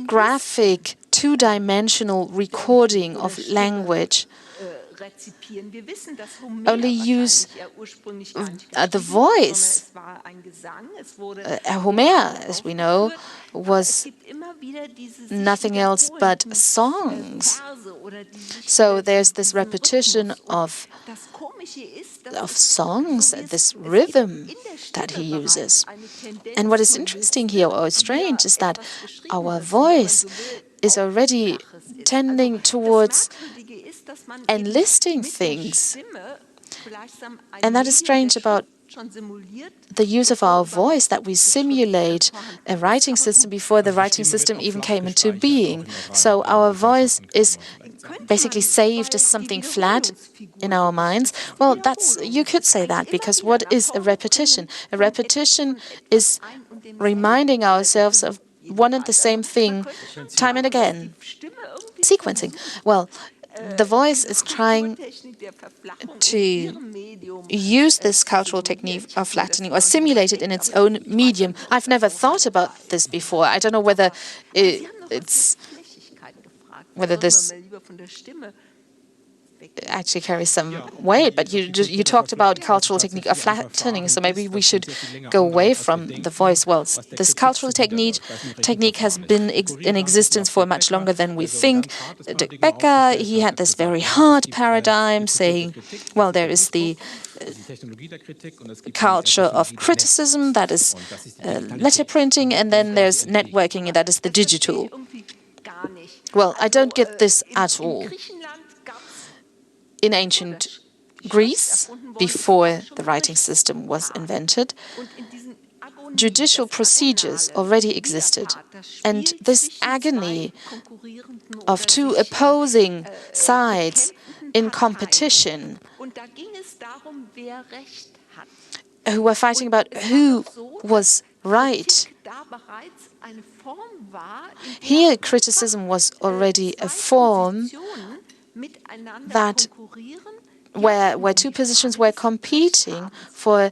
graphic, two-dimensional recording of language only use the voice. Homer, as we know, was nothing else but songs. So there's this repetition of songs, this rhythm that he uses. And what is interesting here, or strange, is that our voice is already tending towards enlisting things. And that is strange about the use of our voice, that we simulate a writing system before the writing system even came into being. So our voice is basically saved as something flat in our minds. Well, you could say that, because what is a repetition? A repetition is reminding ourselves of one and the same thing time and again. Sequencing. Well, the voice is trying to use this cultural technique of flattening or simulate it in its own medium. I've never thought about this before. I don't know whether this actually carries some weight, but you talked about cultural technique of flattening, so maybe we should go away from the voice. Well, this cultural technique has been in existence for much longer than we think. Dirk Becker, he had this very hard paradigm saying, well, there is the culture of criticism, that is letter printing, and then there's networking, and that is the digital. Well, I don't get this at all. In ancient Greece, before the writing system was invented, judicial procedures already existed. And this agony of two opposing sides in competition, who were fighting about who was right. Here, criticism was already a form that where two positions were competing for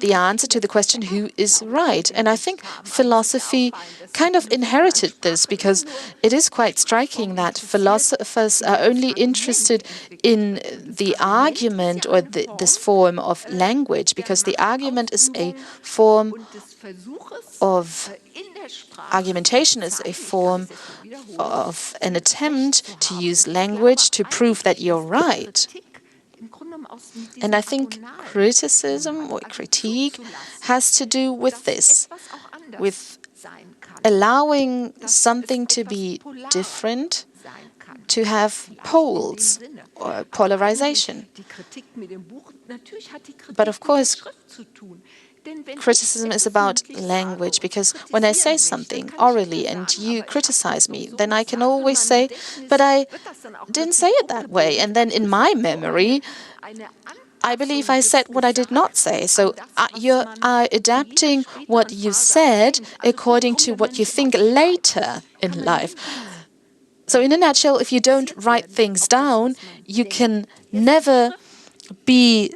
the answer to the question, who is right? And I think philosophy kind of inherited this, because it is quite striking that philosophers are only interested in the argument or this form of language, because the argument is a form of argumentation, is a form of an attempt to use language to prove that you're right. And I think criticism or critique has to do with this, with allowing something to be different, to have poles or polarization. But of course, criticism is about language, because when I say something orally and you criticize me, then I can always say, but I didn't say it that way. And then in my memory, I believe I said what I did not say. So you are adapting what you said according to what you think later in life. So in a nutshell, if you don't write things down, you can never be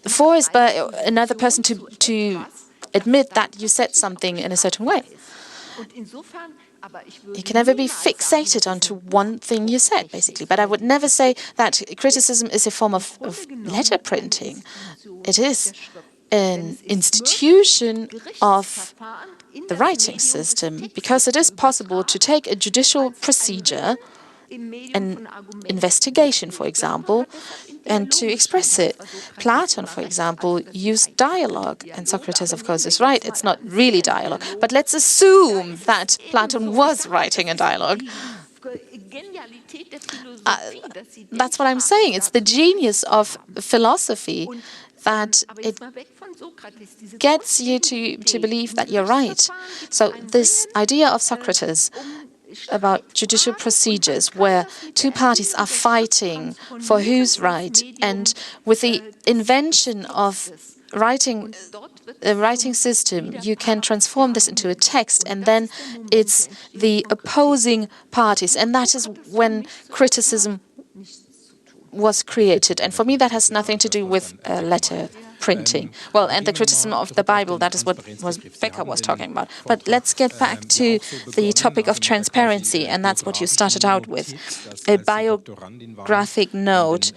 forced by another person to admit that you said something in a certain way. You can never be fixated onto one thing you said, basically. But I would never say that criticism is a form of letter printing. It is an institution of the writing system, because it is possible to take a judicial procedure, an investigation, for example, and to express it. Plato, for example, used dialogue, and Socrates, of course, is right. It's not really dialogue, but let's assume that Plato was writing a dialogue. That's what I'm saying. It's the genius of philosophy that it gets you to believe that you're right. So this idea of Socrates about judicial procedures where two parties are fighting for who's right, and with the invention of writing a writing system, you can transform this into a text, and then it's the opposing parties, and that is when criticism was created. And for me, that has nothing to do with letter printing. Well, and the criticism of the Bible, that is what Becker was talking about. But let's get back to the topic of transparency, and that's what you started out with. A biographic note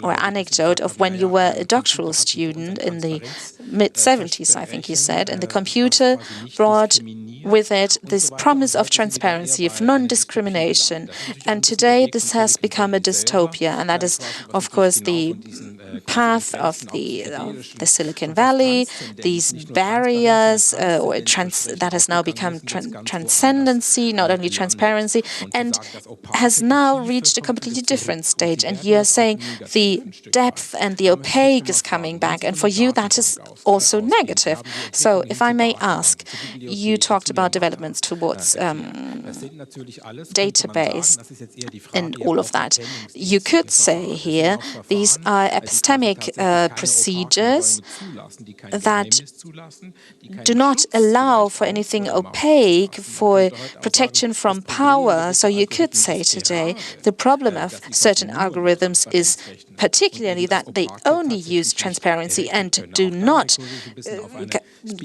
or anecdote of when you were a doctoral student in the mid-70s, I think you said, and the computer brought with it this promise of transparency, of non-discrimination. And today this has become a dystopia, and that is, of course, the path of the Silicon Valley, these barriers, that has now become transcendency, not only transparency, and has now reached a completely different stage. And you are saying the depth and the opaque is coming back, and for you that is also negative. So if I may ask, you talked about developments towards database and all of that. You could say here these are epistemic procedures that do not allow for anything opaque, for protection from power. So you could say today the problem of certain algorithms is particularly that they only use transparency and do not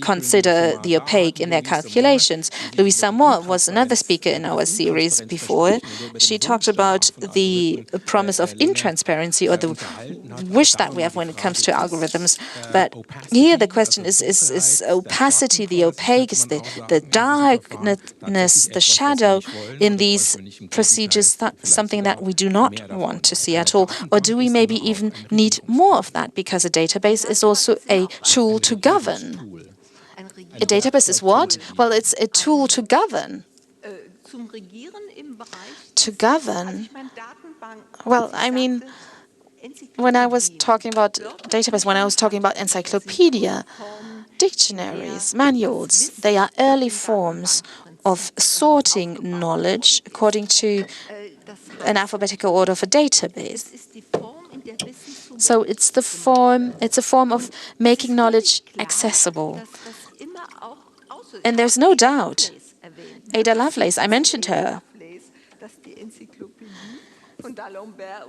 consider the opaque in their calculations. Louisa Moore was another speaker in our series before. She talked about the promise of intransparency, or the wish that we have when it comes to algorithms. But here the question is opacity, the opaque, is the darkness, the shadow in these procedures, something that we do not want to see at all? Or do we maybe even need more of that? Because a database is also a tool to govern. A database is what? Well, it's a tool to govern. To govern? Well, I mean, when I was talking about database, when I was talking about encyclopedia, dictionaries, manuals, they are early forms of sorting knowledge according to an alphabetical order of a database. So it's a form of making knowledge accessible. And there's no doubt, Ada Lovelace, I mentioned her.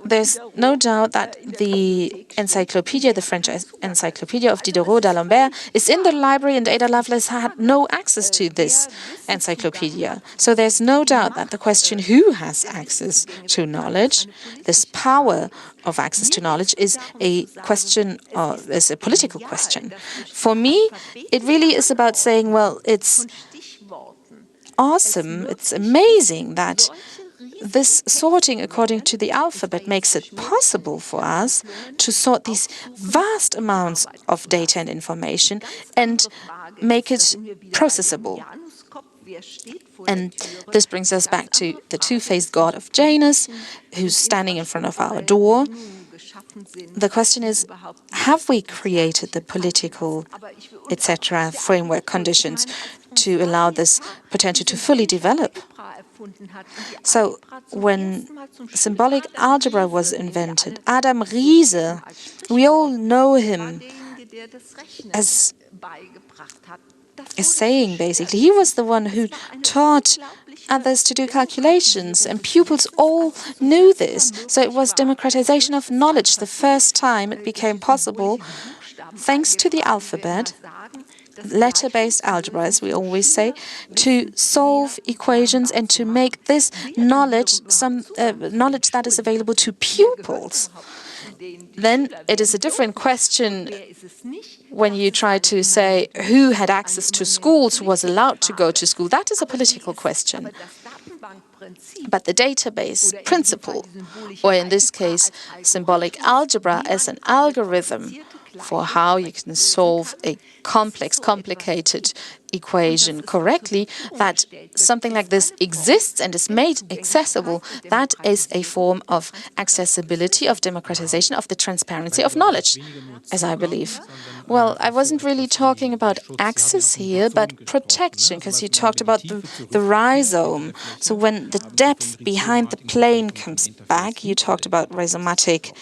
there's no doubt that the encyclopedia, the French encyclopedia of Diderot d'Alembert, is in the library, and Ada Lovelace had no access to this encyclopedia. So there's no doubt that the question who has access to knowledge, this power of access to knowledge, is a question, is a political question. For me, it really is about saying, well, it's awesome, it's amazing that this sorting according to the alphabet makes it possible for us to sort these vast amounts of data and information and make it processable. And this brings us back to the two-faced god of Janus, who's standing in front of our door. The question is, have we created the political, etc., framework conditions to allow this potential to fully develop? So, when symbolic algebra was invented, Adam Riese, we all know him as saying, basically, he was the one who taught others to do calculations, and pupils all knew this. So it was democratization of knowledge. The first time it became possible, thanks to the alphabet, letter-based algebra, as we always say, to solve equations and to make this knowledge knowledge that is available to pupils. Then it is a different question when you try to say who had access to schools, who was allowed to go to school. That is a political question. But the database principle, or in this case, symbolic algebra as an algorithm for how you can solve a complex, complicated equation correctly, that something like this exists and is made accessible, that is a form of accessibility, of democratization, of the transparency of knowledge, as I believe. Well, I wasn't really talking about access here, but protection, because you talked about the rhizome. So when the depth behind the plane comes back, you talked about rhizomatic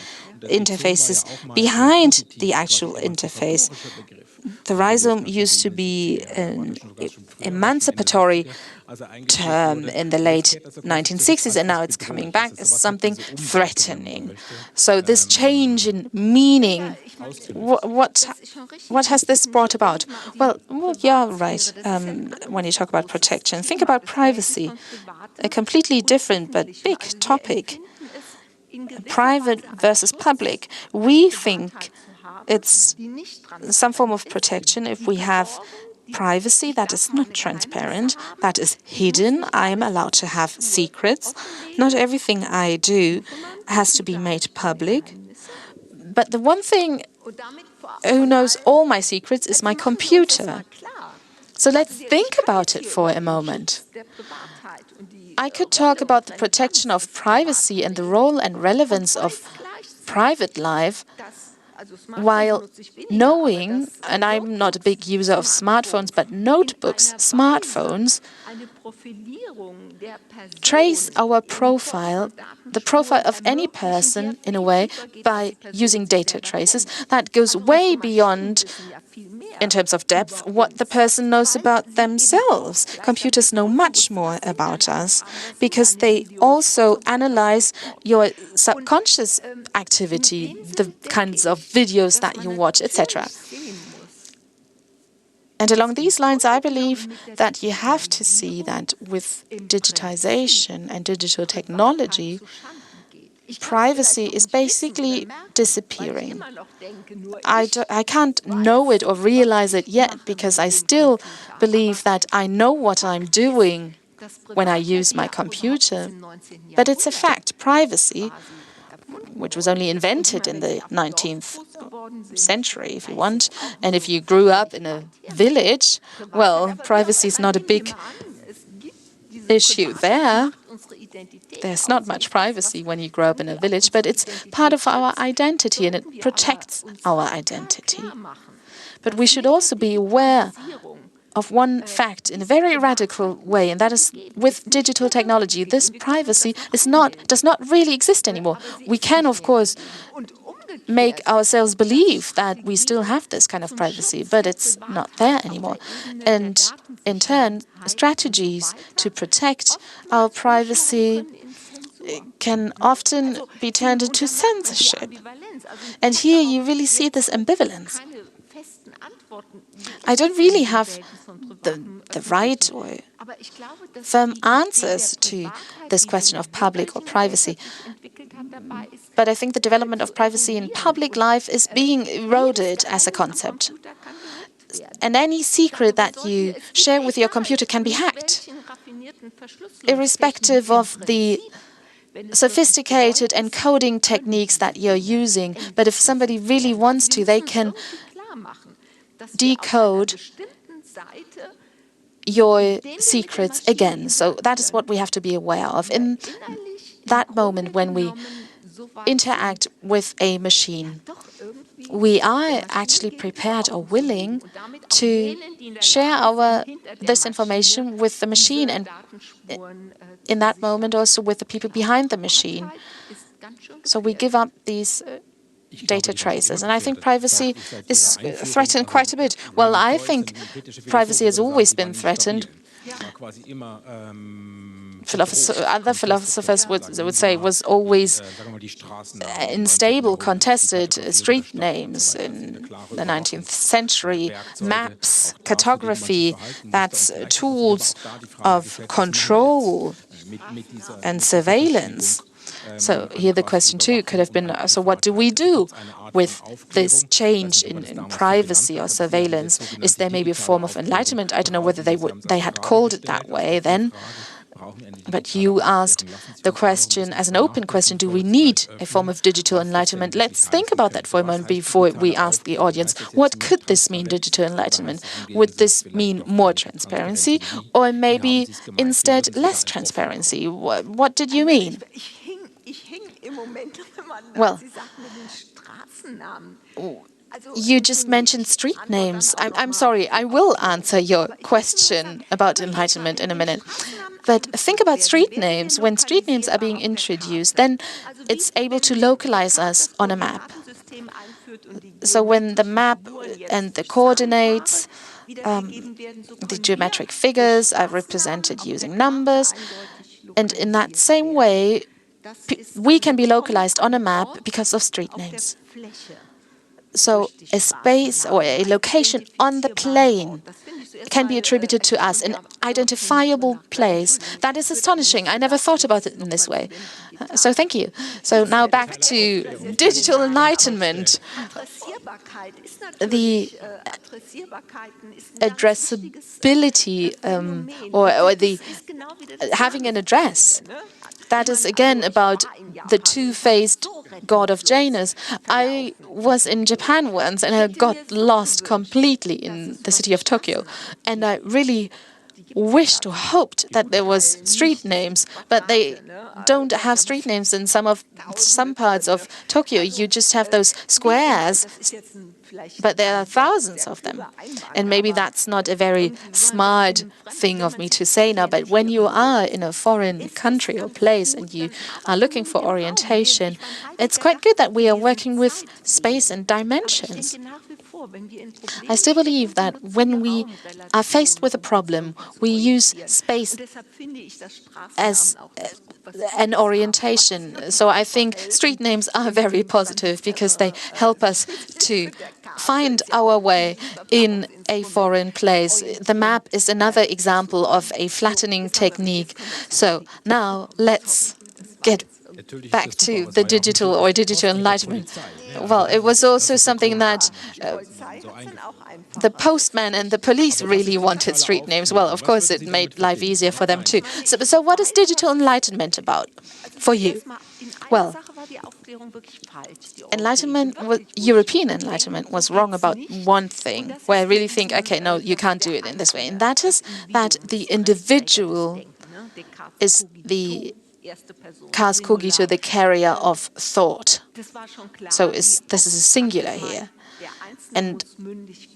interfaces behind the actual interface. The rhizome used to be an emancipatory term in the late 1960s, and now it's coming back as something threatening. So this change in meaning, what has this brought about? Well, yeah, right. When you talk about protection, think about privacy, a completely different but big topic. Private versus public. We think it's some form of protection if we have privacy that is not transparent, that is hidden. I am allowed to have secrets. Not everything I do has to be made public. But the one thing who knows all my secrets is my computer. So let's think about it for a moment. I could talk about the protection of privacy and the role and relevance of private life while knowing, and I'm not a big user of smartphones, but notebooks, smartphones, trace our profile, the profile of any person in a way by using data traces that goes way beyond, in terms of depth, what the person knows about themselves. Computers know much more about us because they also analyze your subconscious activity, the kinds of videos that you watch, etc. And along these lines, I believe that you have to see that with digitization and digital technology, privacy is basically disappearing. I can't know it or realize it yet because I still believe that I know what I'm doing when I use my computer. But it's a fact, privacy, which was only invented in the 19th century, if you want. And if you grew up in a village, well, privacy is not a big issue there. There's not much privacy when you grow up in a village, but it's part of our identity and it protects our identity. But we should also be aware of one fact in a very radical way, and that is with digital technology, this privacy does not really exist anymore. We can, of course, make ourselves believe that we still have this kind of privacy, but it's not there anymore. And in turn, strategies to protect our privacy can often be turned into censorship. And here you really see this ambivalence. I don't really have the right or firm answers to this question of public or privacy. But I think the development of privacy in public life is being eroded as a concept. And any secret that you share with your computer can be hacked, irrespective of the sophisticated encoding techniques that you're using. But if somebody really wants to, they can decode your secrets again. So that is what we have to be aware of. In that moment when we interact with a machine, we are actually prepared or willing to share this information with the machine, and in that moment also with the people behind the machine. So we give up these data traces. And I think privacy is threatened quite a bit. Well, I think privacy has always been threatened. Other philosophers would say was always unstable, contested. Street names in the 19th century, maps, cartography, that's tools of control and surveillance. So here the question too could have been, so what do we do with this change in privacy or surveillance? Is there maybe a form of enlightenment? I don't know whether they had called it that way then. But you asked the question as an open question, do we need a form of digital enlightenment? Let's think about that for a moment before we ask the audience, what could this mean, digital enlightenment? Would this mean more transparency or maybe instead less transparency? What did you mean? Well, you just mentioned street names. I'm sorry, I will answer your question about enlightenment in a minute. But think about street names. When street names are being introduced, then it's able to localize us on a map. So when the map and the coordinates, the geometric figures are represented using numbers, and in that same way, we can be localized on a map because of street names. So a space or a location on the plane can be attributed to us, an identifiable place. That is astonishing. I never thought about it in this way. So thank you. So now back to digital enlightenment. The addressability or the having an address. That is again about the two-faced god of Janos. I was in Japan once and I got lost completely in the city of Tokyo. And I really wished or hoped that there was street names, but they don't have street names in some parts of Tokyo. You just have those squares, but there are thousands of them. And maybe that's not a very smart thing of me to say now, but when you are in a foreign country or place and you are looking for orientation, it's quite good that we are working with space and dimensions. I still believe that when we are faced with a problem, we use space as an orientation. So I think street names are very positive because they help us to find our way in a foreign place. The map is another example of a flattening technique. So now let's get back to the digital or digital enlightenment. Well, it was also something that the postman and the police really wanted street names. Well, of course, it made life easier for them too. So what is digital enlightenment about for you? Well, European enlightenment was wrong about one thing, where I really think, okay, no, you can't do it in this way. And that is that the individual is the Cars cogito, the carrier of thought. So this is a singular here. And,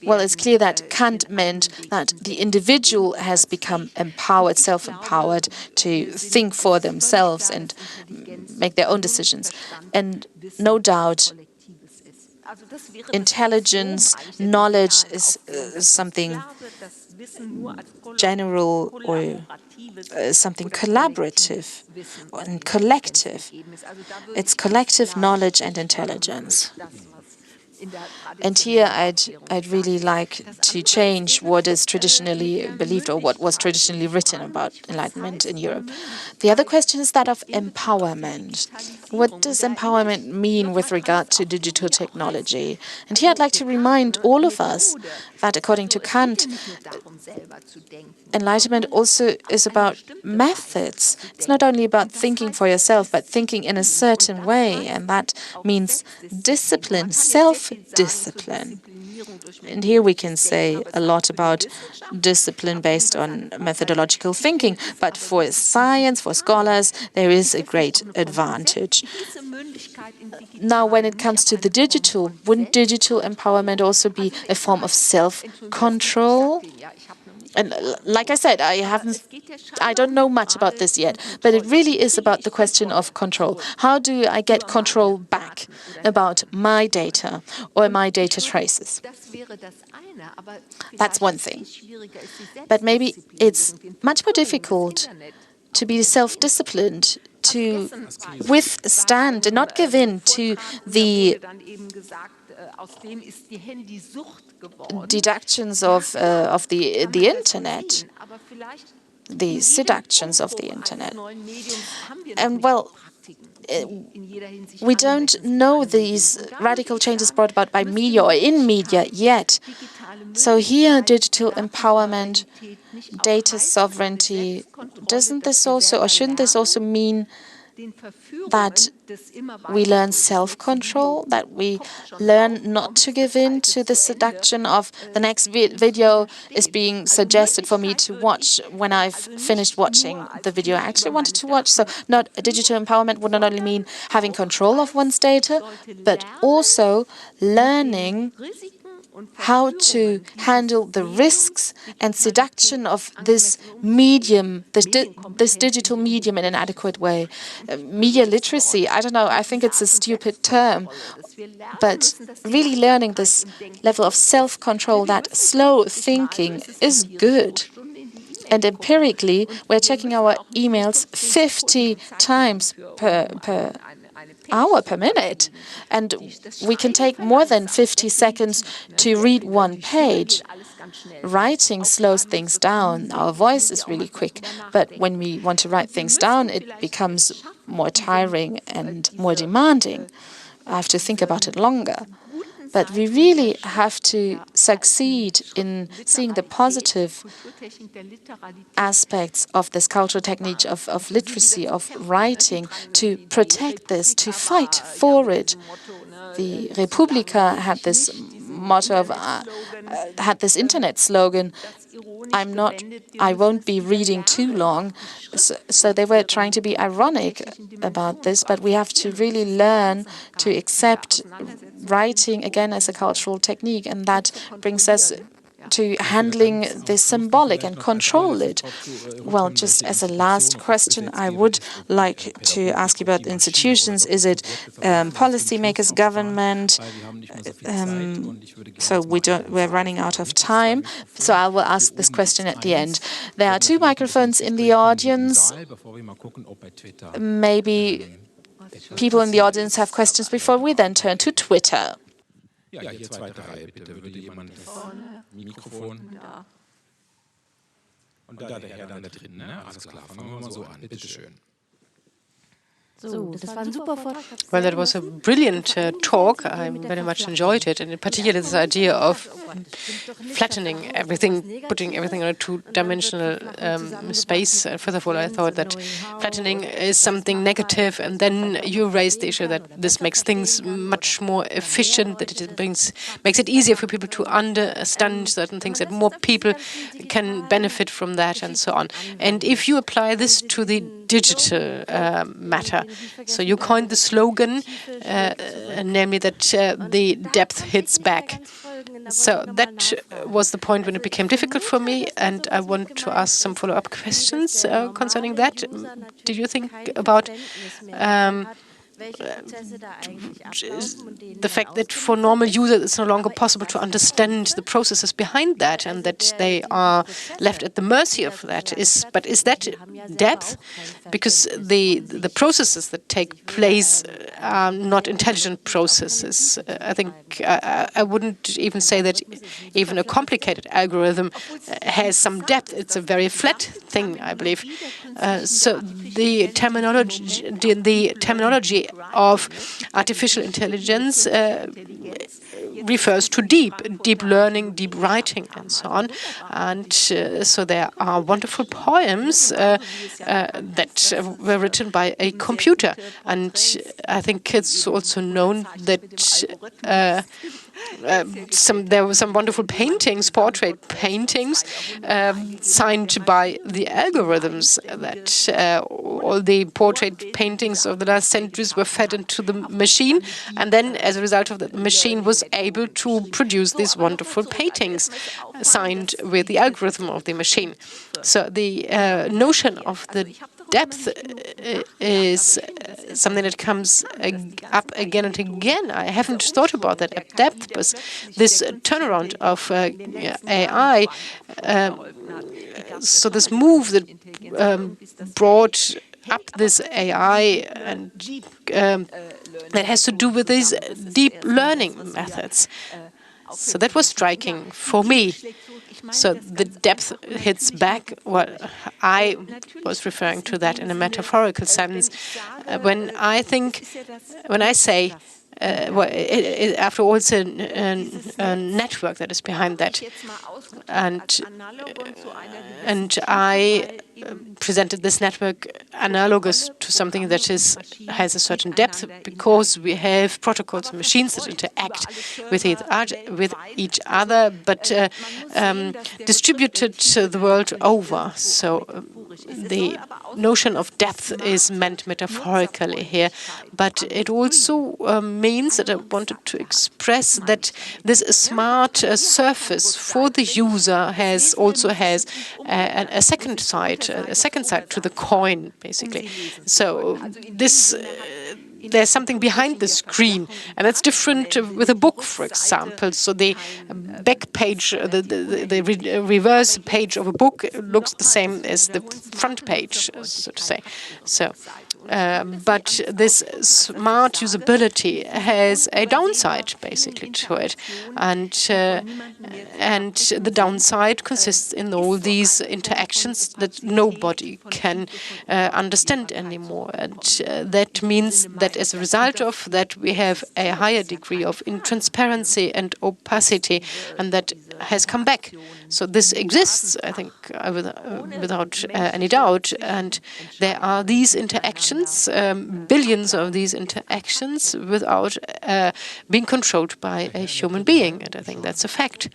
well, it's clear that Kant meant that the individual has become empowered, self-empowered to think for themselves and make their own decisions. And no doubt, intelligence, knowledge is something general or something collaborative and collective. It's collective knowledge and intelligence. And here I'd really like to change what is traditionally believed or what was traditionally written about Enlightenment in Europe. The other question is that of empowerment. What does empowerment mean with regard to digital technology? And here I'd like to remind all of us that according to Kant, Enlightenment also is about methods. It's not only about thinking for yourself, but thinking in a certain way. And that means discipline, self-discipline. And here we can say a lot about discipline based on methodological thinking. But for science, for scholars, there is a great advantage. Now, when it comes to the digital, wouldn't digital empowerment also be a form of self-control? And like I said, I don't know much about this yet, but it really is about the question of control. How do I get control back about my data or my data traces? That's one thing. But maybe it's much more difficult to be self-disciplined, to withstand and not give in to the deductions of the internet, the seductions of the internet. And well, we don't know these radical changes brought about by media or in media yet. So here, digital empowerment, data sovereignty, doesn't this also, or shouldn't this also mean that we learn self-control, that we learn not to give in to the seduction of the next video is being suggested for me to watch when I've finished watching the video I actually wanted to watch. So digital empowerment would not only mean having control of one's data, but also learning how to handle the risks and seduction of this medium, this digital medium in an adequate way. Media literacy, I don't know, I think it's a stupid term, but really learning this level of self-control, that slow thinking is good. And empirically, we're checking our emails 50 times per hour, per minute. And we can take more than 50 seconds to read one page. Writing slows things down. Our voice is really quick. But when we want to write things down, it becomes more tiring and more demanding. I have to think about it longer. But we really have to succeed in seeing the positive aspects of this cultural technique of literacy, of writing, to protect this, to fight for it. The Republika had this motto of, had this internet slogan, I won't be reading too long. So they were trying to be ironic about this, but we have to really learn to accept writing again as a cultural technique, and that brings us to handling the symbolic and control it. Well, just as a last question, I would like to ask you about institutions. Is it policymakers, government? So we're running out of time. So I will ask this question at the end. There are 2 microphones in the audience. Maybe people in the audience have questions before we then turn to Twitter. Ja, hier zweite Reihe, bitte. Würde jemand Mikrofon? Ja. Und da der Herr dann der dritten, ne? Alles klar, fangen wir mal so an. Bitte schön. So, das war ein super Vortrag. Well, that was a brilliant talk. I very much enjoyed it, and in particular this idea of flattening everything, putting everything on a two-dimensional space. First of all, I thought that flattening is something negative, and then you raised the issue that this makes things much more efficient, that it makes it easier for people to understand certain things, that more people can benefit from that, and so on. And if you apply this to the digital matter, so you coined the slogan, namely that the depth hits back. So that was the point when it became difficult for me, and I want to ask some follow-up questions concerning that. Did you think about the fact that for normal users it's no longer possible to understand the processes behind that, and that they are left at the mercy of that. But is that depth? Because the processes that take place are not intelligent processes. I think I wouldn't even say that even a complicated algorithm has some depth. It's a very flat thing, I believe. So the terminology of artificial intelligence refers to deep learning, deep writing, and so on. And so there are wonderful poems that were written by a computer. And I think it's also known that there were some wonderful paintings, portrait paintings, signed by the algorithms. That all the portrait paintings of the last centuries were fed into the machine, and then, as a result of that, the machine was able to produce these wonderful paintings, signed with the algorithm of the machine. So the notion of the depth is something that comes up again and again. I haven't thought about that at depth, but this turnaround of AI, so this move that brought up this AI, and that has to do with these deep learning methods. So that was striking for me. So the depth hits back. Well, I was referring to that in a metaphorical sense. When I say, after all, it's a network that is behind that, and I presented this network analogous to something that has a certain depth, because we have protocols and machines that interact with each other, but distributed the world over. So the notion of depth is meant metaphorically here, but it also means that I wanted to express that this smart surface for the user also has a second side to the coin, basically. So there's something behind the screen, and that's different with a book, for example. So the back page, the reverse page of a book looks the same as the front page, so to say. So, but this smart usability has a downside, basically, to it, and the downside consists in all these interactions that nobody can understand anymore, and that means that as a result of that we have a higher degree of intransparency and opacity, and that has come back. So this exists, I think, without any doubt, and there are these interactions, billions of these interactions, without being controlled by a human being, and I think that's a fact.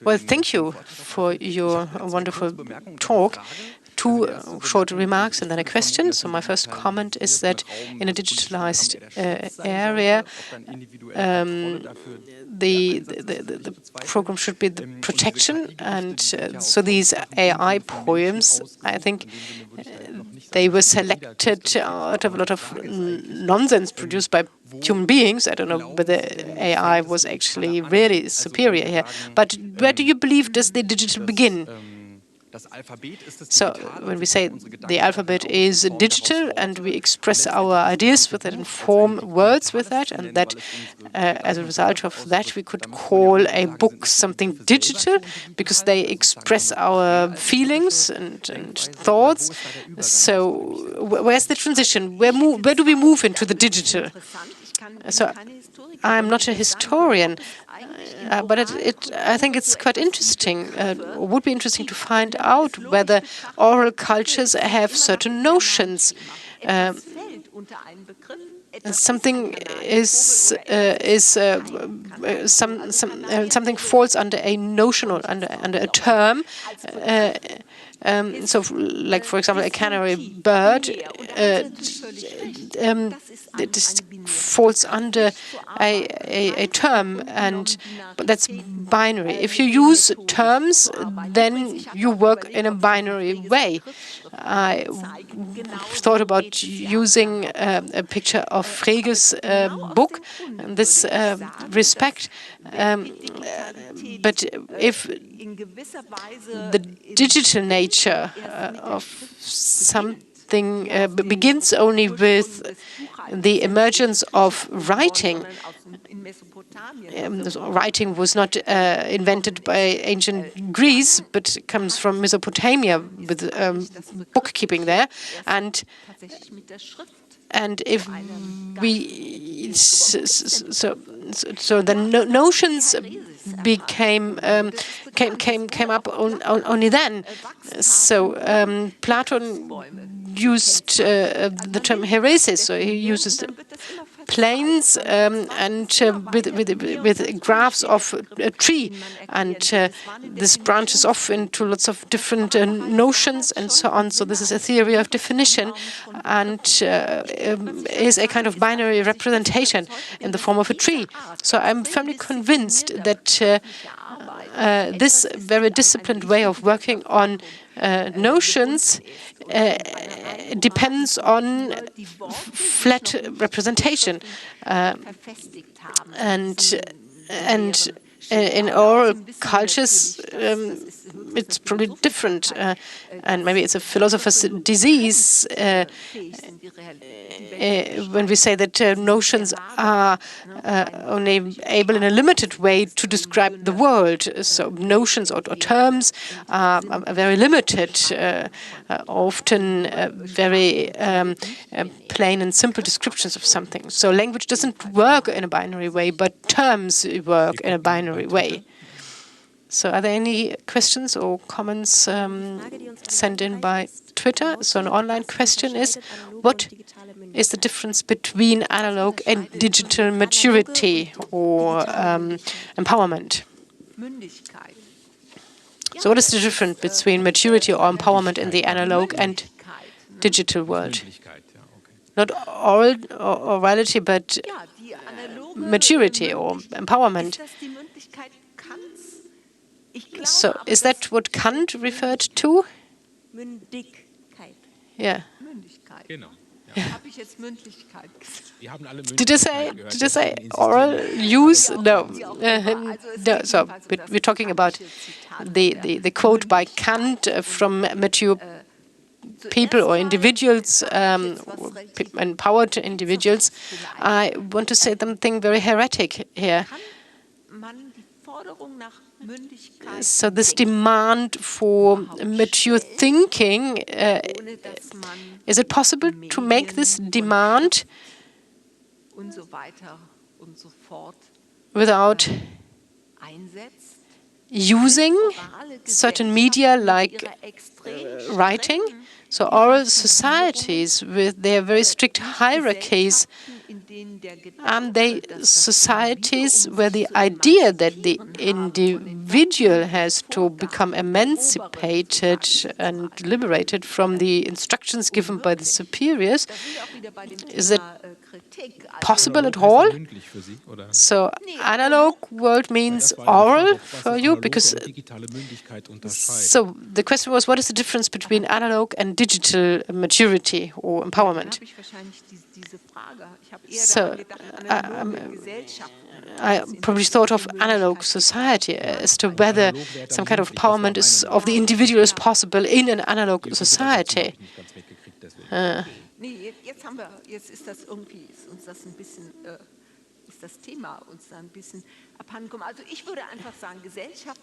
Well, thank you for your wonderful talk. Two short remarks and then a question. So my first comment is that in a digitalized area, the program should be the protection, and so these AI poems, I think, they were selected out of a lot of nonsense produced by human beings. I don't know whether AI was actually really superior here. But where do you believe does the digital begin? So when we say the alphabet is digital and we express our ideas with it and form words with that, and that as a result of that we could call a book something digital because they express our feelings and thoughts. So where's the transition? Where do we move into the digital? So I'm not a historian, but I think it's quite interesting. It would be interesting to find out whether oral cultures have certain notions. Something something falls under a notion or under a term. So, like for example, a canary bird. It falls under a term, but that's binary. If you use terms, then you work in a binary way. I thought about using a picture of Frege's book in this respect, but if the digital nature of something begins only with the emergence of writing. Writing was not invented by ancient Greece, but comes from Mesopotamia with bookkeeping there. And if we so the notions came up only then. So Platon used the term heresis, so he uses planes and with graphs of a tree, and this branches off into lots of different notions and so on. So this is a theory of definition, and is a kind of binary representation in the form of a tree. So I'm firmly convinced that this very disciplined way of working on notions depends on flat representation, and in oral cultures it's probably different, and maybe it's a philosopher's disease when we say that notions are only able in a limited way to describe the world. So notions or terms are very limited, often very plain and simple descriptions of something. So language doesn't work in a binary way, but terms work in a binary way. So are there any questions or comments sent in by Twitter? So an online question is, what is the difference between analog and digital maturity or empowerment? So what is the difference between maturity or empowerment in the analog and digital world? Not orality, but maturity or empowerment. So is that what Kant referred to? Yeah. Did I say oral use? No. No. So we're talking about the quote by Kant from mature people or individuals, empowered individuals. I want to say something very heretic here. So this demand for mature thinking, is it possible to make this demand without using certain media like writing? So oral societies with their very strict hierarchies, are they societies where the idea that the individual has to become emancipated and liberated from the instructions given by the superiors, is it possible at all? So analog world means oral for you, because so the question was, what is the difference between analog and digital maturity or empowerment? So I probably thought of analog society as to whether some kind of empowerment of the individual is possible in an analog society.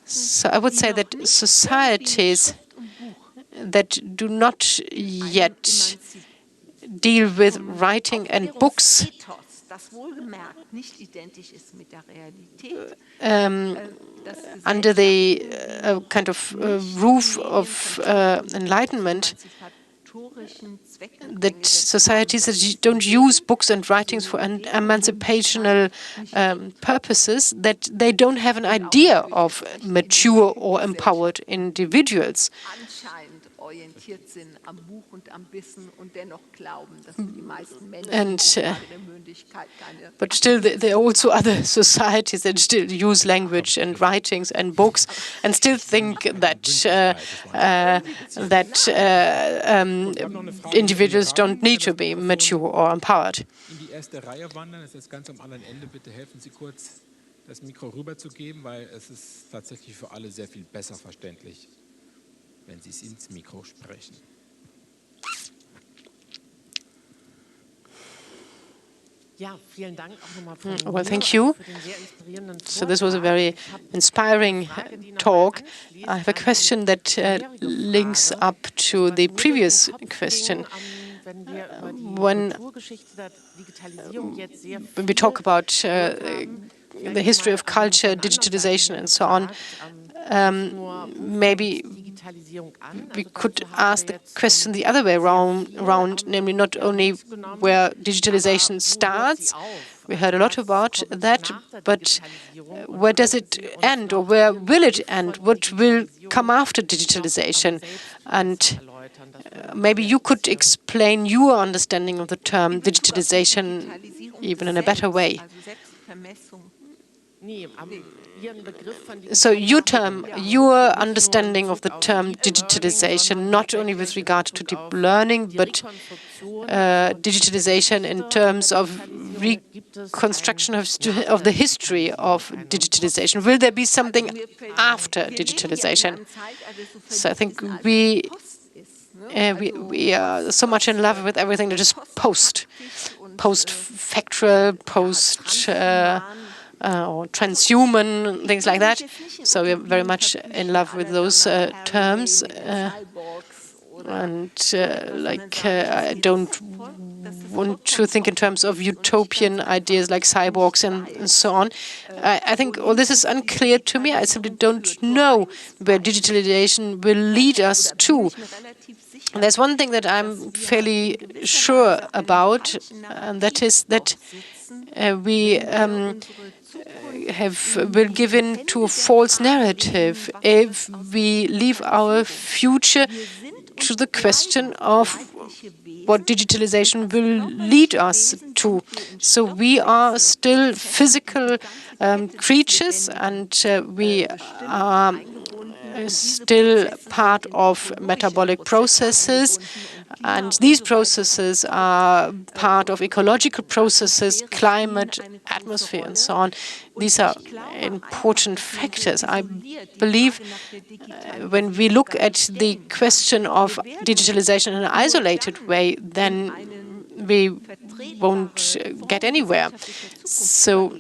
So I would say that societies that do not yet deal with writing and books under the kind of roof of Enlightenment, that societies that don't use books and writings for emancipational purposes, that they don't have an idea of mature or empowered individuals. But still, there are also other societies that still use language and writings and books, and still think that individuals don't need to be mature or empowered. In die erste Reihe wandern, das ist ganz am anderen Ende. Bitte helfen Sie kurz, das Mikro rüberzugeben, weil es ist tatsächlich für alle sehr viel besser verständlich, wenn Sie es ins Mikro sprechen. Well, thank you. So this was a very inspiring talk. I have a question that links up to the previous question. When we talk about the history of culture, digitalization, and so on, maybe we could ask the question the other way around, namely not only where digitalization starts, we heard a lot about that, but where does it end, or where will it end? What will come after digitalization? And maybe you could explain your understanding of the term digitalization even in a better way. So your understanding of the term digitalization, not only with regard to deep learning, but digitalization in terms of reconstruction of the history of digitalization. Will there be something after digitalization? So I think we are so much in love with everything that is post-factual, or transhuman, things like that. So we're very much in love with those terms. I don't want to think in terms of utopian ideas like cyborgs and so on. I think all this is unclear to me. I simply don't know where digitalization will lead us to. And there's one thing that I'm fairly sure about, and that is that we will give in to a false narrative if we leave our future to the question of what digitalization will lead us to. So we are still physical creatures, and we are still part of metabolic processes, and these processes are part of ecological processes, climate, atmosphere, and so on. These are important factors. I believe when we look at the question of digitalization in an isolated way, then we won't get anywhere. So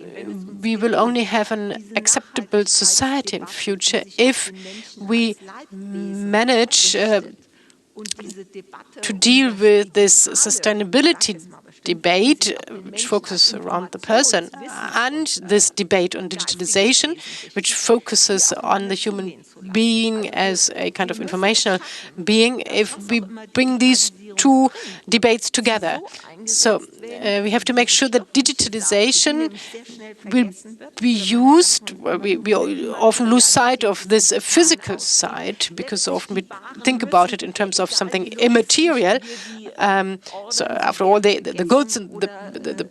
we will only have an acceptable society in future if we manage to deal with this sustainability debate, which focuses around the person, and this debate on digitalization, which focuses on the human being as a kind of informational being, if we bring these two debates together. So we have to make sure that digitalization will be used. We often lose sight of this physical side, because often we think about it in terms of something immaterial. So after all, the goods and the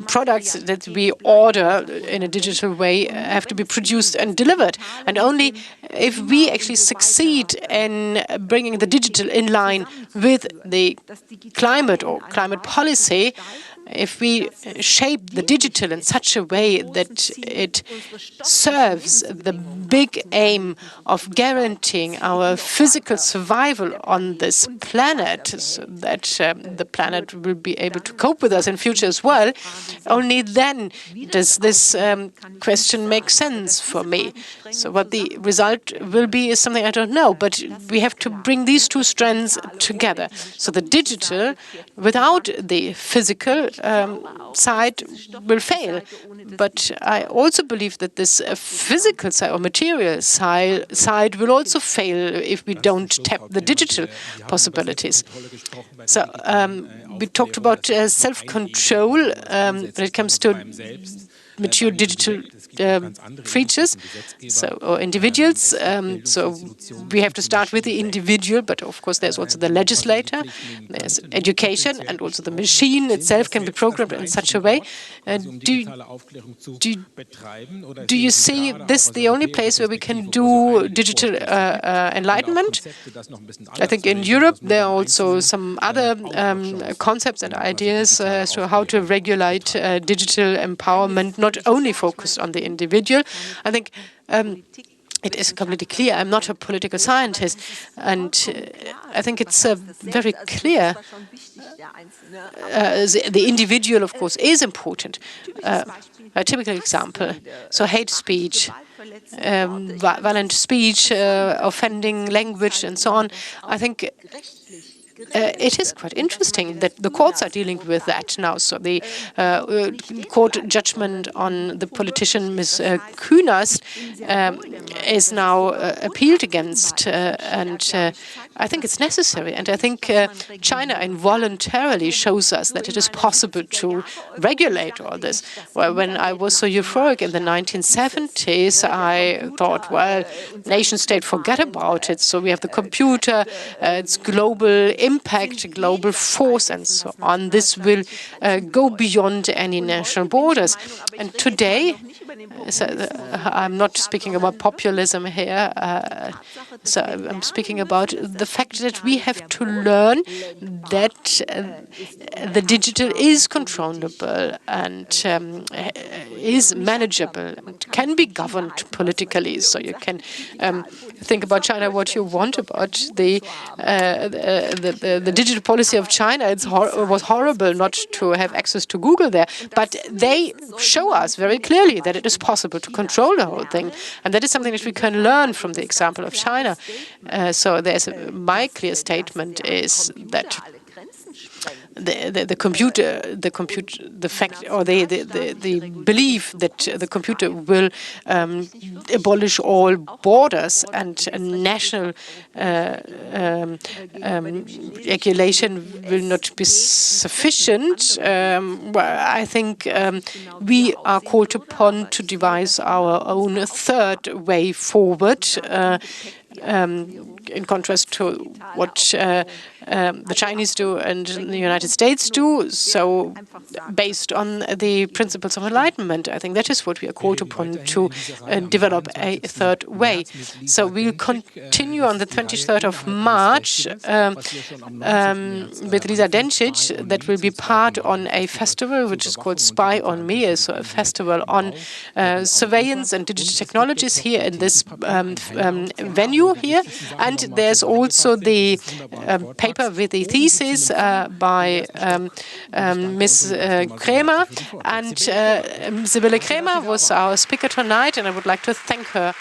products that we order in a digital way have to be produced and delivered. And only if we actually succeed in bringing the digital in line with the climate or climate policy, if we shape the digital in such a way that it serves the big aim of guaranteeing our physical survival on this planet, so that the planet will be able to cope with us in future as well, only then does this question make sense for me. So what the result will be is something I don't know, but we have to bring these two strands together. So the digital, without the physical side, will fail. But I also believe that this physical side or material side will also fail if we don't tap the digital possibilities. So we talked about self-control when it comes to mature digital creatures, or individuals. So we have to start with the individual, but of course there's also the legislator, there's education, and also the machine itself can be programmed in such a way. Do you see this the only place where we can do digital enlightenment? I think in Europe there are also some other concepts and ideas as to how to regulate digital empowerment, not only focused on the individual. I think it is completely clear. I'm not a political scientist, and I think it's very clear. The individual, of course, is important. A typical example, so hate speech, violent speech, offending language, and so on. I think it is quite interesting that the courts are dealing with that now. So the court judgment on the politician Ms. Künast is now appealed against, and I think it's necessary. And I think China involuntarily shows us that it is possible to regulate all this. Well, when I was so euphoric in the 1970s, I thought, well, nation state, forget about it. So we have the computer, it's global impact, global force, and so on. This will go beyond any national borders. And today, I'm not speaking about populism here, so I'm speaking about the fact that we have to learn that the digital is controllable and is manageable and can be governed politically. So you can think about China what you want about the digital policy of China. It was horrible not to have access to Google there, but they show us very clearly that it is possible to control the whole thing, and that is something that we can learn from the example of China. So my clear statement is that the belief that the computer will abolish all borders and national regulation will not be sufficient. I think we are called upon to devise our own third way forward. In contrast to what the Chinese do and the United States do, so based on the principles of Enlightenment. I think that is what we are called upon to develop a third way. So we'll continue on the 23rd of March with Lisa Dencic. That will be part on a festival which is called Spy on Me, so a festival on surveillance and digital technologies here in this venue here. And there's also the paper with the thesis by Ms. Krämer. And Sybille Krämer was our speaker tonight, and I would like to thank her